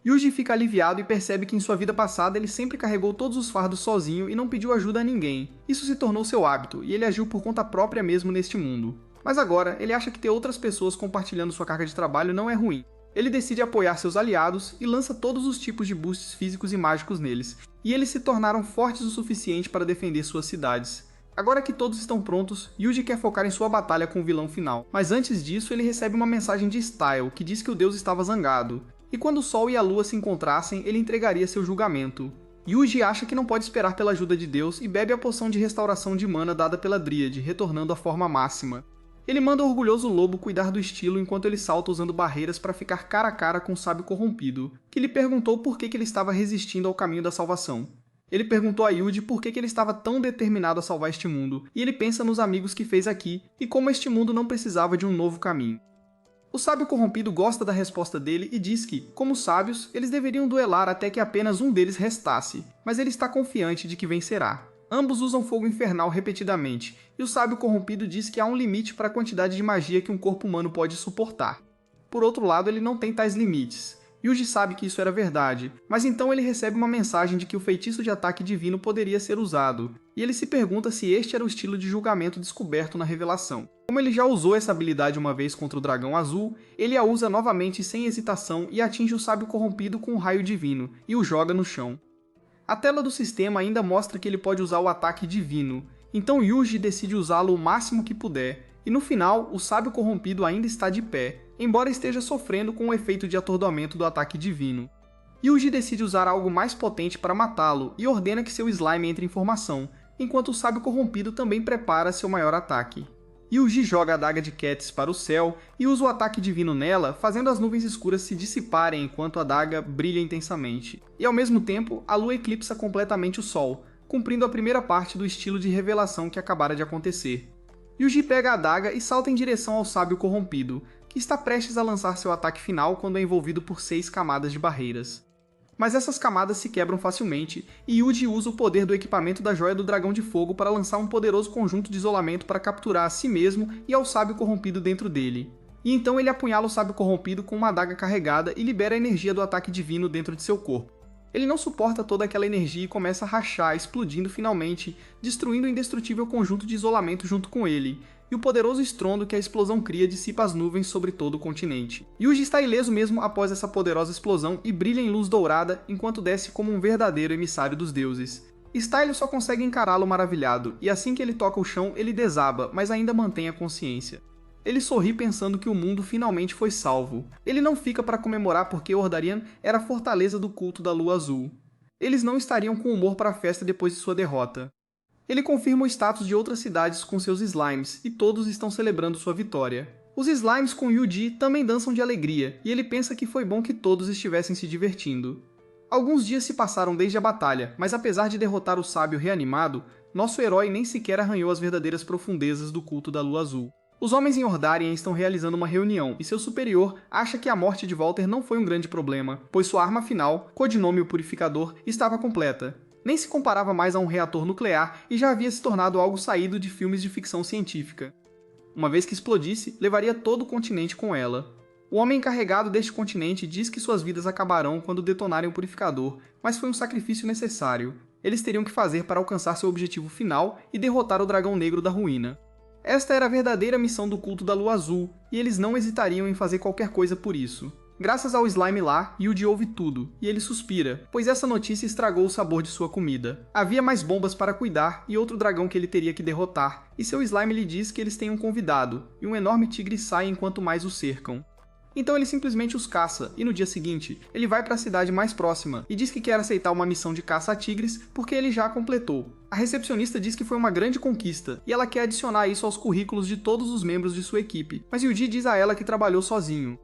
Yuji fica aliviado e percebe que em sua vida passada ele sempre carregou todos os fardos sozinho e não pediu ajuda a ninguém. Isso se tornou seu hábito, e ele agiu por conta própria mesmo neste mundo. Mas agora, ele acha que ter outras pessoas compartilhando sua carga de trabalho não é ruim. Ele decide apoiar seus aliados e lança todos os tipos de boosts físicos e mágicos neles, e eles se tornaram fortes o suficiente para defender suas cidades. Agora que todos estão prontos, Yuji quer focar em sua batalha com o vilão final, mas antes disso ele recebe uma mensagem de Style, que diz que o deus estava zangado, e quando o Sol e a Lua se encontrassem, ele entregaria seu julgamento. Yuji acha que não pode esperar pela ajuda de Deus e bebe a poção de restauração de mana dada pela Dríade, retornando à forma máxima. Ele manda o orgulhoso lobo cuidar do estilo enquanto ele salta usando barreiras para ficar cara a cara com o sábio corrompido, que lhe perguntou por que ele estava resistindo ao caminho da salvação. Ele perguntou a Yuji por que ele estava tão determinado a salvar este mundo, e ele pensa nos amigos que fez aqui e como este mundo não precisava de um novo caminho. O sábio corrompido gosta da resposta dele e diz que, como sábios, eles deveriam duelar até que apenas um deles restasse, mas ele está confiante de que vencerá. Ambos usam fogo infernal repetidamente, e o sábio corrompido diz que há um limite para a quantidade de magia que um corpo humano pode suportar. Por outro lado, ele não tem tais limites. Yuji sabe que isso era verdade, mas então ele recebe uma mensagem de que o feitiço de ataque divino poderia ser usado, e ele se pergunta se este era o estilo de julgamento descoberto na revelação. Como ele já usou essa habilidade uma vez contra o dragão azul, ele a usa novamente sem hesitação e atinge o sábio corrompido com um raio divino, e o joga no chão. A tela do sistema ainda mostra que ele pode usar o ataque divino, então Yuji decide usá-lo o máximo que puder, E no final, o sábio corrompido ainda está de pé, embora esteja sofrendo com o efeito de atordoamento do ataque divino. Yuji decide usar algo mais potente para matá-lo e ordena que seu slime entre em formação, enquanto o sábio corrompido também prepara seu maior ataque. Yuji joga a adaga de Cats para o céu e usa o ataque divino nela, fazendo as nuvens escuras se dissiparem enquanto a adaga brilha intensamente. E ao mesmo tempo, a lua eclipsa completamente o sol, cumprindo a primeira parte do estilo de revelação que acabara de acontecer. Yuji pega a adaga e salta em direção ao sábio corrompido, que está prestes a lançar seu ataque final quando é envolvido por 6 camadas de barreiras. Mas essas camadas se quebram facilmente, e Yuji usa o poder do equipamento da Joia do Dragão de Fogo para lançar um poderoso conjunto de isolamento para capturar a si mesmo e ao sábio corrompido dentro dele. E então ele apunhala o sábio corrompido com uma adaga carregada e libera a energia do ataque divino dentro de seu corpo. Ele não suporta toda aquela energia e começa a rachar, explodindo finalmente, destruindo o indestrutível conjunto de isolamento junto com ele, e o poderoso estrondo que a explosão cria dissipa as nuvens sobre todo o continente. Yuji está ileso mesmo após essa poderosa explosão e brilha em luz dourada enquanto desce como um verdadeiro emissário dos deuses. Style só consegue encará-lo maravilhado, e assim que ele toca o chão, ele desaba, mas ainda mantém a consciência. Ele sorri pensando que o mundo finalmente foi salvo. Ele não fica para comemorar porque Ordarian era a fortaleza do culto da Lua Azul. Eles não estariam com humor para a festa depois de sua derrota. Ele confirma o status de outras cidades com seus slimes, e todos estão celebrando sua vitória. Os slimes com Yuji também dançam de alegria, e ele pensa que foi bom que todos estivessem se divertindo. Alguns dias se passaram desde a batalha, mas apesar de derrotar o sábio reanimado, nosso herói nem sequer arranhou as verdadeiras profundezas do culto da Lua Azul. Os homens em Ordarian estão realizando uma reunião, e seu superior acha que a morte de Walter não foi um grande problema, pois sua arma final, codinome o Purificador, estava completa. Nem se comparava mais a um reator nuclear e já havia se tornado algo saído de filmes de ficção científica. Uma vez que explodisse, levaria todo o continente com ela. O homem encarregado deste continente diz que suas vidas acabarão quando detonarem o Purificador, mas foi um sacrifício necessário. Eles teriam que fazer para alcançar seu objetivo final e derrotar o Dragão Negro da Ruína. Esta era a verdadeira missão do culto da Lua Azul, e eles não hesitariam em fazer qualquer coisa por isso. Graças ao slime lá, Yuji ouve tudo, e ele suspira, pois essa notícia estragou o sabor de sua comida. Havia mais bombas para cuidar e outro dragão que ele teria que derrotar, e seu slime lhe diz que eles têm um convidado, e um enorme tigre sai enquanto mais o cercam. Então ele simplesmente os caça, e no dia seguinte, ele vai para a cidade mais próxima e diz que quer aceitar uma missão de caça a tigres porque ele já a completou. A recepcionista diz que foi uma grande conquista, e ela quer adicionar isso aos currículos de todos os membros de sua equipe, mas Yuji diz a ela que trabalhou sozinho.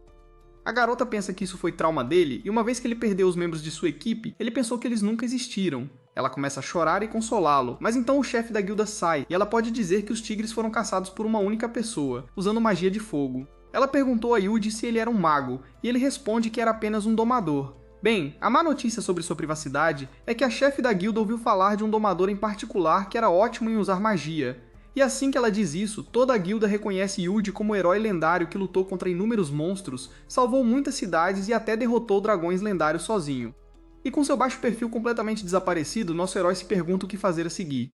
A garota pensa que isso foi trauma dele, e uma vez que ele perdeu os membros de sua equipe, ele pensou que eles nunca existiram. Ela começa a chorar e consolá-lo, mas então o chefe da guilda sai, e ela pode dizer que os tigres foram caçados por uma única pessoa, usando magia de fogo. Ela perguntou a Yuji se ele era um mago, e ele responde que era apenas um domador. Bem, a má notícia sobre sua privacidade é que a chefe da guilda ouviu falar de um domador em particular que era ótimo em usar magia. E assim que ela diz isso, toda a guilda reconhece Yuji como o herói lendário que lutou contra inúmeros monstros, salvou muitas cidades e até derrotou dragões lendários sozinho. E com seu baixo perfil completamente desaparecido, nosso herói se pergunta o que fazer a seguir.